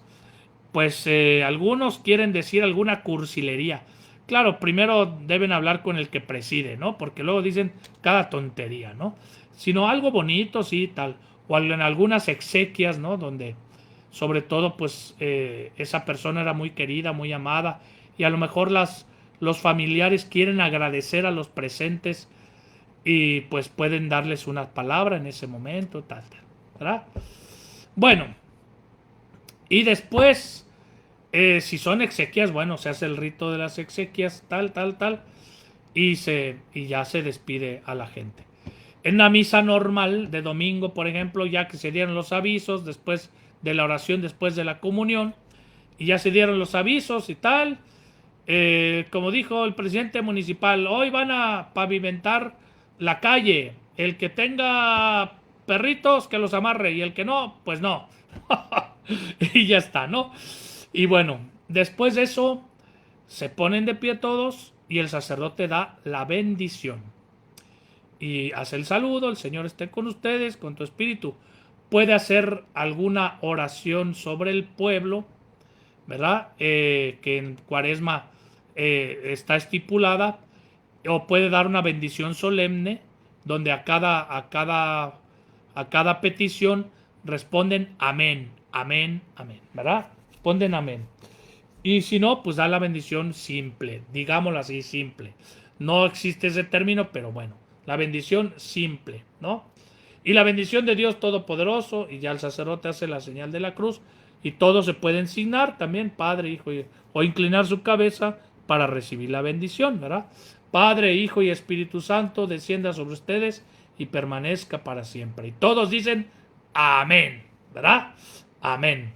pues algunos quieren decir alguna cursilería. Claro, primero deben hablar con el que preside, ¿no? Porque luego dicen cada tontería, ¿no? Sino algo bonito, sí, tal. O en algunas exequias, ¿no? Donde sobre todo pues esa persona era muy querida, muy amada, y a lo mejor los familiares quieren agradecer a los presentes y pues pueden darles una palabra en ese momento, tal, ¿verdad? Bueno, y después, si son exequias, bueno, se hace el rito de las exequias, tal, y ya se despide a la gente. En la misa normal de domingo, por ejemplo, ya que se dieron los avisos, después de la oración, después de la comunión, y ya se dieron los avisos y tal, como dijo el presidente municipal, hoy van a pavimentar la calle, el que tenga perritos que los amarre y el que no, pues no. Y ya está, ¿no? Y bueno, después de eso se ponen de pie todos y el sacerdote da la bendición y hace el saludo, el Señor esté con ustedes, con tu espíritu. Puede hacer alguna oración sobre el pueblo, ¿verdad? Que en Cuaresma está estipulada, o puede dar una bendición solemne donde a cada petición responden amén, amén, amén, ¿verdad? Responden amén. Y si no, pues da la bendición simple, digámoslo así, simple. No existe ese término, pero bueno, la bendición simple, ¿no? Y la bendición de Dios Todopoderoso, y ya el sacerdote hace la señal de la cruz, y todos se pueden signar también, Padre, Hijo, o inclinar su cabeza para recibir la bendición, ¿verdad? Padre, Hijo y Espíritu Santo, descienda sobre ustedes y permanezca para siempre. Y todos dicen, amén, ¿verdad? Amén.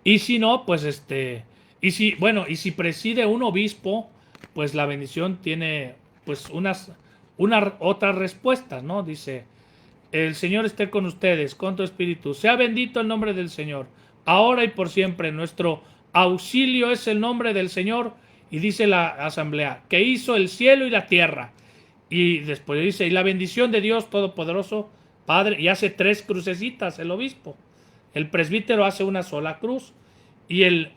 Y si no, pues y si preside un obispo, pues la bendición tiene pues otras respuestas, ¿no? Dice, el Señor esté con ustedes, con tu espíritu. Sea bendito el nombre del Señor, ahora y por siempre. Nuestro auxilio es el nombre del Señor. Y dice la asamblea, que hizo el cielo y la tierra. Y después dice, y la bendición de Dios Todopoderoso, Padre, y hace 3 crucecitas el obispo. El presbítero hace una sola cruz y el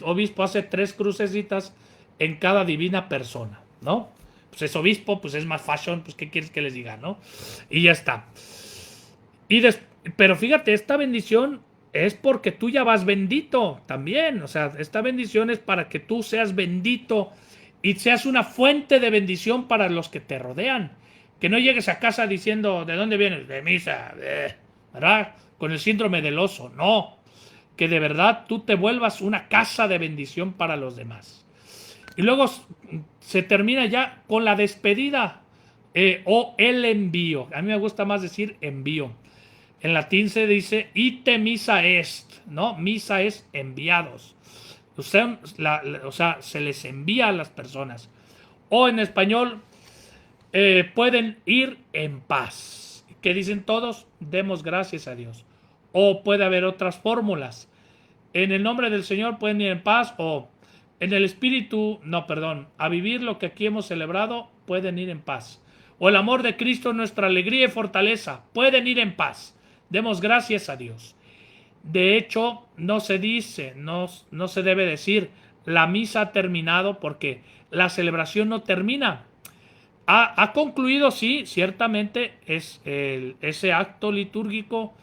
obispo hace 3 crucecitas en cada divina persona, ¿no? Pues es obispo, pues es más fashion, pues qué quieres que les diga, ¿no? Y ya está. Pero fíjate, esta bendición es porque tú ya vas bendito también. O sea, esta bendición es para que tú seas bendito y seas una fuente de bendición para los que te rodean. Que no llegues a casa diciendo, ¿de dónde vienes? De misa, ¿verdad? Con el síndrome del oso. No, que de verdad tú te vuelvas una casa de bendición para los demás. Y luego se termina ya con la despedida o el envío. A mí me gusta más decir envío. En latín se dice ite missa est, ¿no? Misa es enviados. O sea, se les envía a las personas. O en español, pueden ir en paz. ¿Qué dicen todos? Demos gracias a Dios. O puede haber otras fórmulas. En el nombre del Señor pueden ir en paz, o en el espíritu, no, perdón, a vivir lo que aquí hemos celebrado, pueden ir en paz. O el amor de Cristo, nuestra alegría y fortaleza, pueden ir en paz. Demos gracias a Dios. De hecho, no se dice, no se debe decir, la misa ha terminado, porque la celebración no termina. Ha concluido, sí, ciertamente es ese acto litúrgico,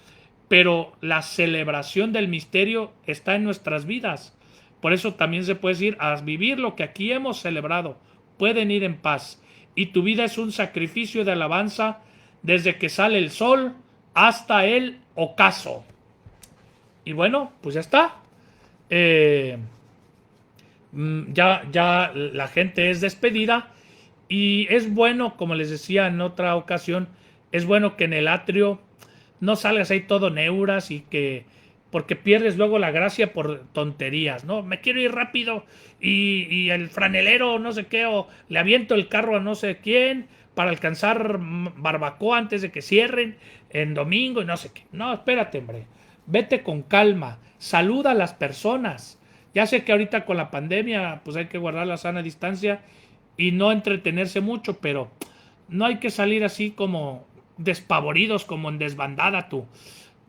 pero la celebración del misterio está en nuestras vidas. Por eso también se puede decir, a vivir lo que aquí hemos celebrado, pueden ir en paz. Y tu vida es un sacrificio de alabanza desde que sale el sol hasta el ocaso. Y bueno, pues ya está. Eh, ya la gente es despedida y es bueno, como les decía en otra ocasión, es bueno que en el atrio no salgas ahí todo neuras y que porque pierdes luego la gracia por tonterías, ¿no? Me quiero ir rápido y el franelero no sé qué, o le aviento el carro a no sé quién para alcanzar barbacoa antes de que cierren en domingo y no sé qué. No, espérate, hombre. Vete con calma, saluda a las personas. Ya sé que ahorita con la pandemia pues hay que guardar la sana distancia y no entretenerse mucho, pero no hay que salir así como despavoridos, como en desbandada tú.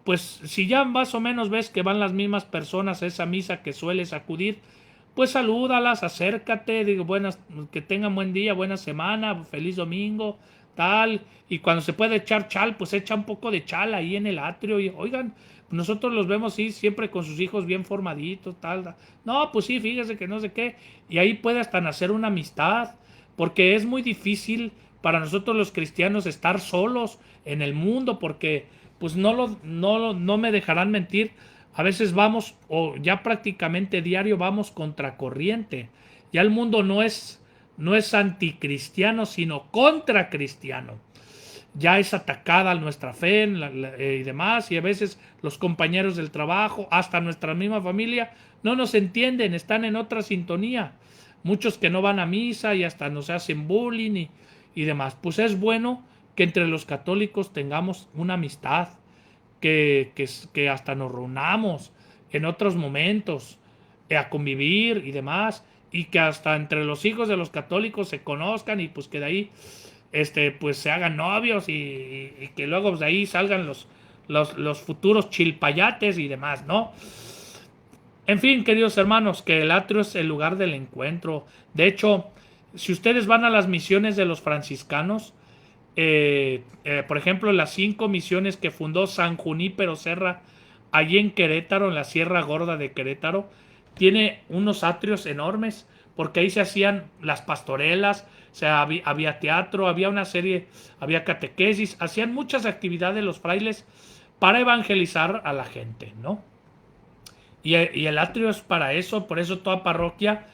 Pues si ya más o menos ves que van las mismas personas a esa misa que sueles acudir, pues salúdalas, acércate, digo, buenas, que tengan buen día, buena semana, feliz domingo, tal. Y cuando se puede echar chal, pues echa un poco de chal ahí en el atrio. Y oigan, nosotros los vemos sí, siempre con sus hijos bien formaditos, tal. No, pues sí, fíjese que no sé qué. Y ahí puede hasta nacer una amistad, porque es muy difícil para nosotros los cristianos estar solos en el mundo, porque pues no me dejarán mentir, a veces vamos, o ya prácticamente diario vamos contracorriente. Ya el mundo no es anticristiano, sino contracristiano. Ya es atacada nuestra fe y demás, y a veces los compañeros del trabajo, hasta nuestra misma familia, no nos entienden, están en otra sintonía. Muchos que no van a misa y hasta nos hacen bullying y demás. Pues es bueno que entre los católicos tengamos una amistad, que hasta nos reunamos en otros momentos a convivir y demás, y que hasta entre los hijos de los católicos se conozcan y pues que de ahí pues se hagan novios y que luego de ahí salgan los futuros chilpayates y demás, ¿no? En fin, queridos hermanos, que el atrio es el lugar del encuentro. De hecho, si ustedes van a las misiones de los franciscanos, por ejemplo, las 5 misiones que fundó San Junípero Serra, allí en Querétaro, en la Sierra Gorda de Querétaro, tiene unos atrios enormes, porque ahí se hacían las pastorelas, o sea, había teatro, había una serie, había catequesis, hacían muchas actividades los frailes para evangelizar a la gente, ¿no? Y el atrio es para eso, por eso toda parroquia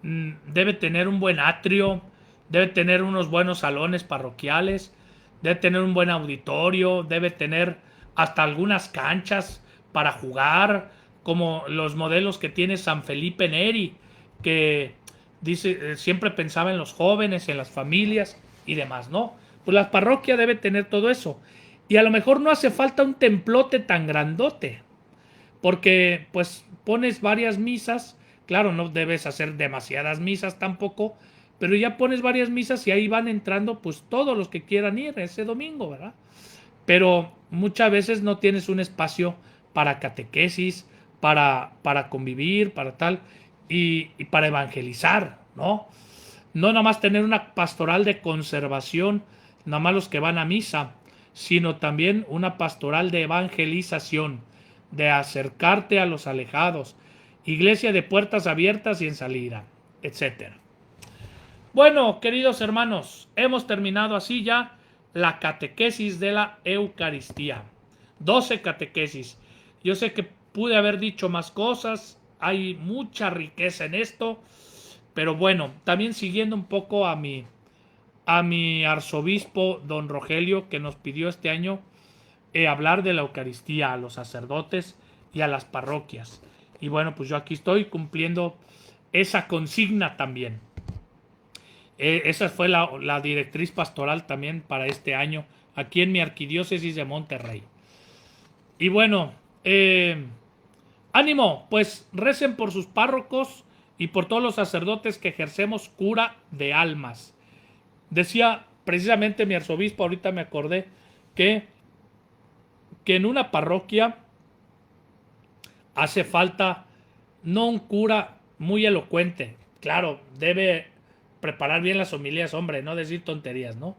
debe tener un buen atrio, debe tener unos buenos salones parroquiales, debe tener un buen auditorio, debe tener hasta algunas canchas para jugar, como los modelos que tiene San Felipe Neri, que dice siempre pensaba en los jóvenes, en las familias y demás, ¿no? Pues la parroquia debe tener todo eso. Y a lo mejor no hace falta un templote tan grandote, porque pues pones varias misas, claro, no debes hacer demasiadas misas tampoco, pero ya pones varias misas y ahí van entrando pues todos los que quieran ir ese domingo, ¿verdad? Pero muchas veces no tienes un espacio para catequesis, para convivir, para tal, y para evangelizar, ¿no? No nada más tener una pastoral de conservación, nada más los que van a misa, sino también una pastoral de evangelización, de acercarte a los alejados, iglesia de puertas abiertas y en salida, etcétera. Bueno, queridos hermanos, hemos terminado así ya la catequesis de la Eucaristía. 12 catequesis. Yo sé que pude haber dicho más cosas, hay mucha riqueza en esto, pero bueno, también siguiendo un poco a mi arzobispo don Rogelio, que nos pidió este año hablar de la Eucaristía a los sacerdotes y a las parroquias. Y bueno, pues yo aquí estoy cumpliendo esa consigna también. Esa fue la directriz pastoral también para este año, aquí en mi arquidiócesis de Monterrey. Y bueno, ánimo, pues recen por sus párrocos y por todos los sacerdotes que ejercemos cura de almas. Decía precisamente mi arzobispo, ahorita me acordé, que en una parroquia hace falta no un cura muy elocuente, claro, debe preparar bien las homilías, hombre, no decir tonterías, ¿no?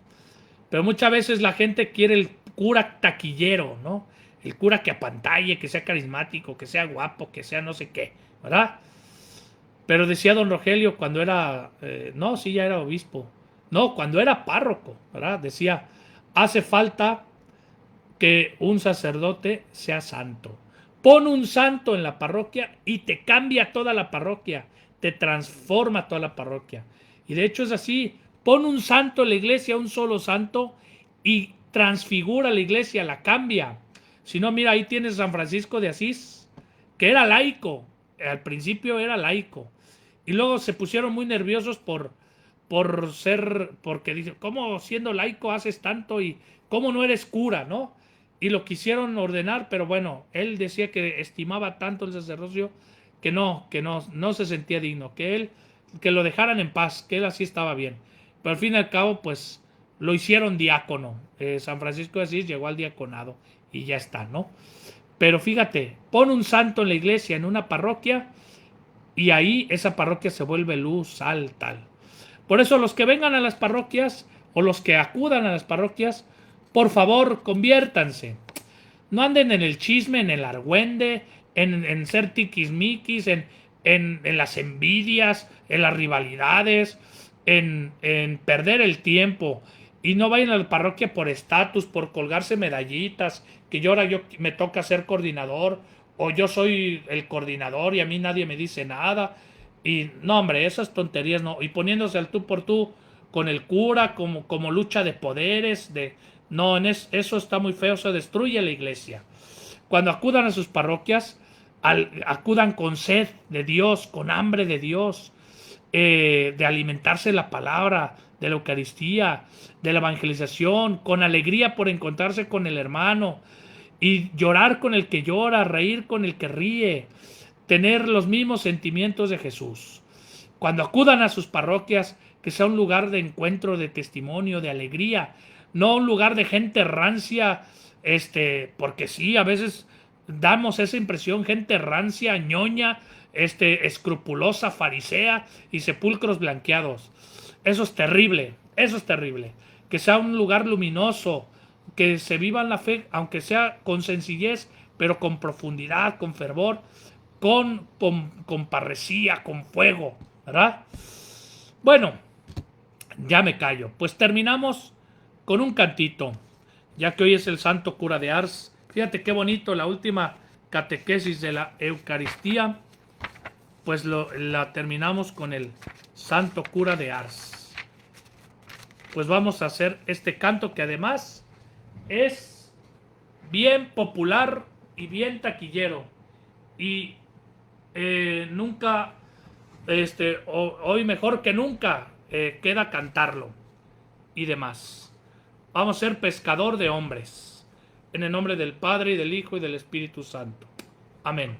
Pero muchas veces la gente quiere el cura taquillero, ¿no? El cura que apantalle, que sea carismático, que sea guapo, que sea no sé qué, ¿verdad? Pero decía don Rogelio cuando era, no, sí, ya era obispo, no, cuando era párroco, ¿verdad? Decía, hace falta que un sacerdote sea santo. Pon un santo en la parroquia y te cambia toda la parroquia, te transforma toda la parroquia. Y de hecho es así, pon un santo en la iglesia, un solo santo, y transfigura la iglesia, la cambia. Si no, mira, ahí tienes San Francisco de Asís, que era laico, al principio era laico, y luego se pusieron muy nerviosos por ser, porque dicen, ¿cómo siendo laico haces tanto y cómo no eres cura, no? Y lo quisieron ordenar, pero bueno, él decía que estimaba tanto el sacerdocio que no se sentía digno, que lo dejaran en paz, que él así estaba bien. Pero al fin y al cabo, pues lo hicieron diácono. San Francisco de Asís llegó al diaconado y ya está, ¿no? Pero fíjate, pon un santo en la iglesia, en una parroquia, y ahí esa parroquia se vuelve luz, sal, tal. Por eso los que vengan a las parroquias o los que acudan a las parroquias, por favor, conviértanse. No anden en el chisme, en el argüende, en ser tiquismiquis, en las envidias, en las rivalidades, en perder el tiempo. Y no vayan a la parroquia por estatus, por colgarse medallitas, que yo me toca ser coordinador, o yo soy el coordinador y a mí nadie me dice nada. Y no, hombre, esas tonterías no. Y poniéndose al tú por tú con el cura como lucha de poderes, no, eso está muy feo, se destruye la iglesia. Cuando acudan a sus parroquias, acudan con sed de Dios, con hambre de Dios, de alimentarse de la palabra, de la Eucaristía, de la evangelización, con alegría por encontrarse con el hermano y llorar con el que llora, reír con el que ríe, tener los mismos sentimientos de Jesús. Cuando acudan a sus parroquias, que sea un lugar de encuentro, de testimonio, de alegría, no un lugar de gente rancia, porque sí, a veces damos esa impresión, gente rancia, ñoña, escrupulosa, farisea y sepulcros blanqueados. Eso es terrible, eso es terrible. Que sea un lugar luminoso, que se viva la fe, aunque sea con sencillez, pero con profundidad, con fervor, con parresía, con fuego, ¿verdad? Bueno, ya me callo. Pues terminamos con un cantito, ya que hoy es el Santo Cura de Ars. Fíjate qué bonito, la última catequesis de la Eucaristía, pues la terminamos con el Santo Cura de Ars. Pues vamos a hacer este canto que además es bien popular y bien taquillero. Y nunca, hoy mejor que nunca, queda cantarlo y demás. Vamos a ser pescador de hombres. En el nombre del Padre, y del Hijo, y del Espíritu Santo. Amén.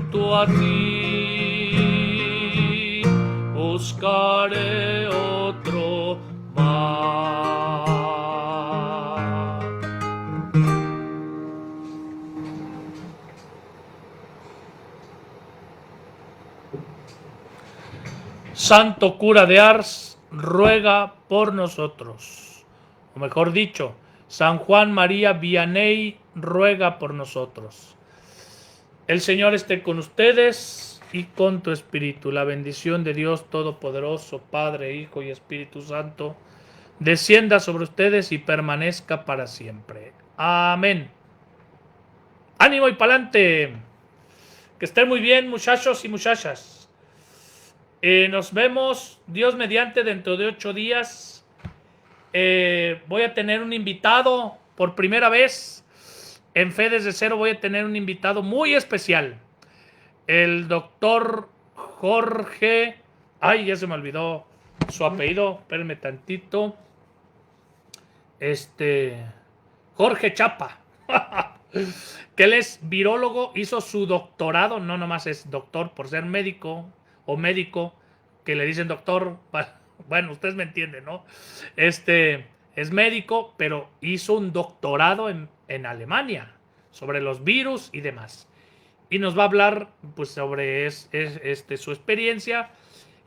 junto a ti, buscaré otro mar. Santo cura de Ars, ruega por nosotros. O mejor dicho, San Juan María Vianney, ruega por nosotros. El Señor esté con ustedes y con tu espíritu. La bendición de Dios Todopoderoso, Padre, Hijo y Espíritu Santo, descienda sobre ustedes y permanezca para siempre. Amén. Ánimo y pa'lante. Que estén muy bien, muchachos y muchachas. Nos vemos, Dios mediante, dentro de 8 días. Voy a tener un invitado por primera vez. En Fe desde Cero voy a tener un invitado muy especial. El doctor Jorge. Ay, ya se me olvidó su apellido. Espérenme tantito. Jorge Chapa. Que él es virólogo, hizo su doctorado. No nomás es doctor por ser médico o médico, que le dicen doctor. Bueno, ustedes me entienden, ¿no? Es médico, pero hizo un doctorado en Alemania sobre los virus y demás. Y nos va a hablar pues sobre su experiencia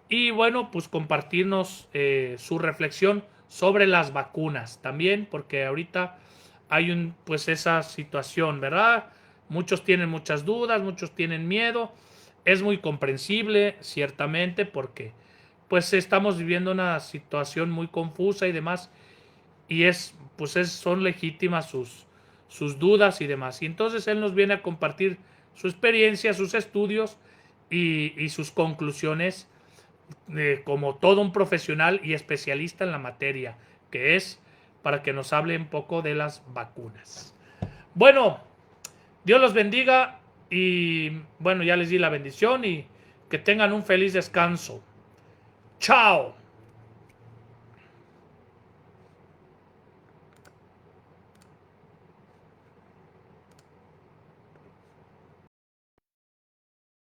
y bueno, pues compartirnos su reflexión sobre las vacunas también, porque ahorita hay pues esa situación, ¿verdad? Muchos tienen muchas dudas, muchos tienen miedo. Es muy comprensible, ciertamente, porque pues estamos viviendo una situación muy confusa y demás, y son legítimas sus dudas y demás. Y entonces él nos viene a compartir su experiencia, sus estudios y sus conclusiones como todo un profesional y especialista en la materia, que es para que nos hable un poco de las vacunas. Bueno, Dios los bendiga y bueno, ya les di la bendición y que tengan un feliz descanso. ¡Chao!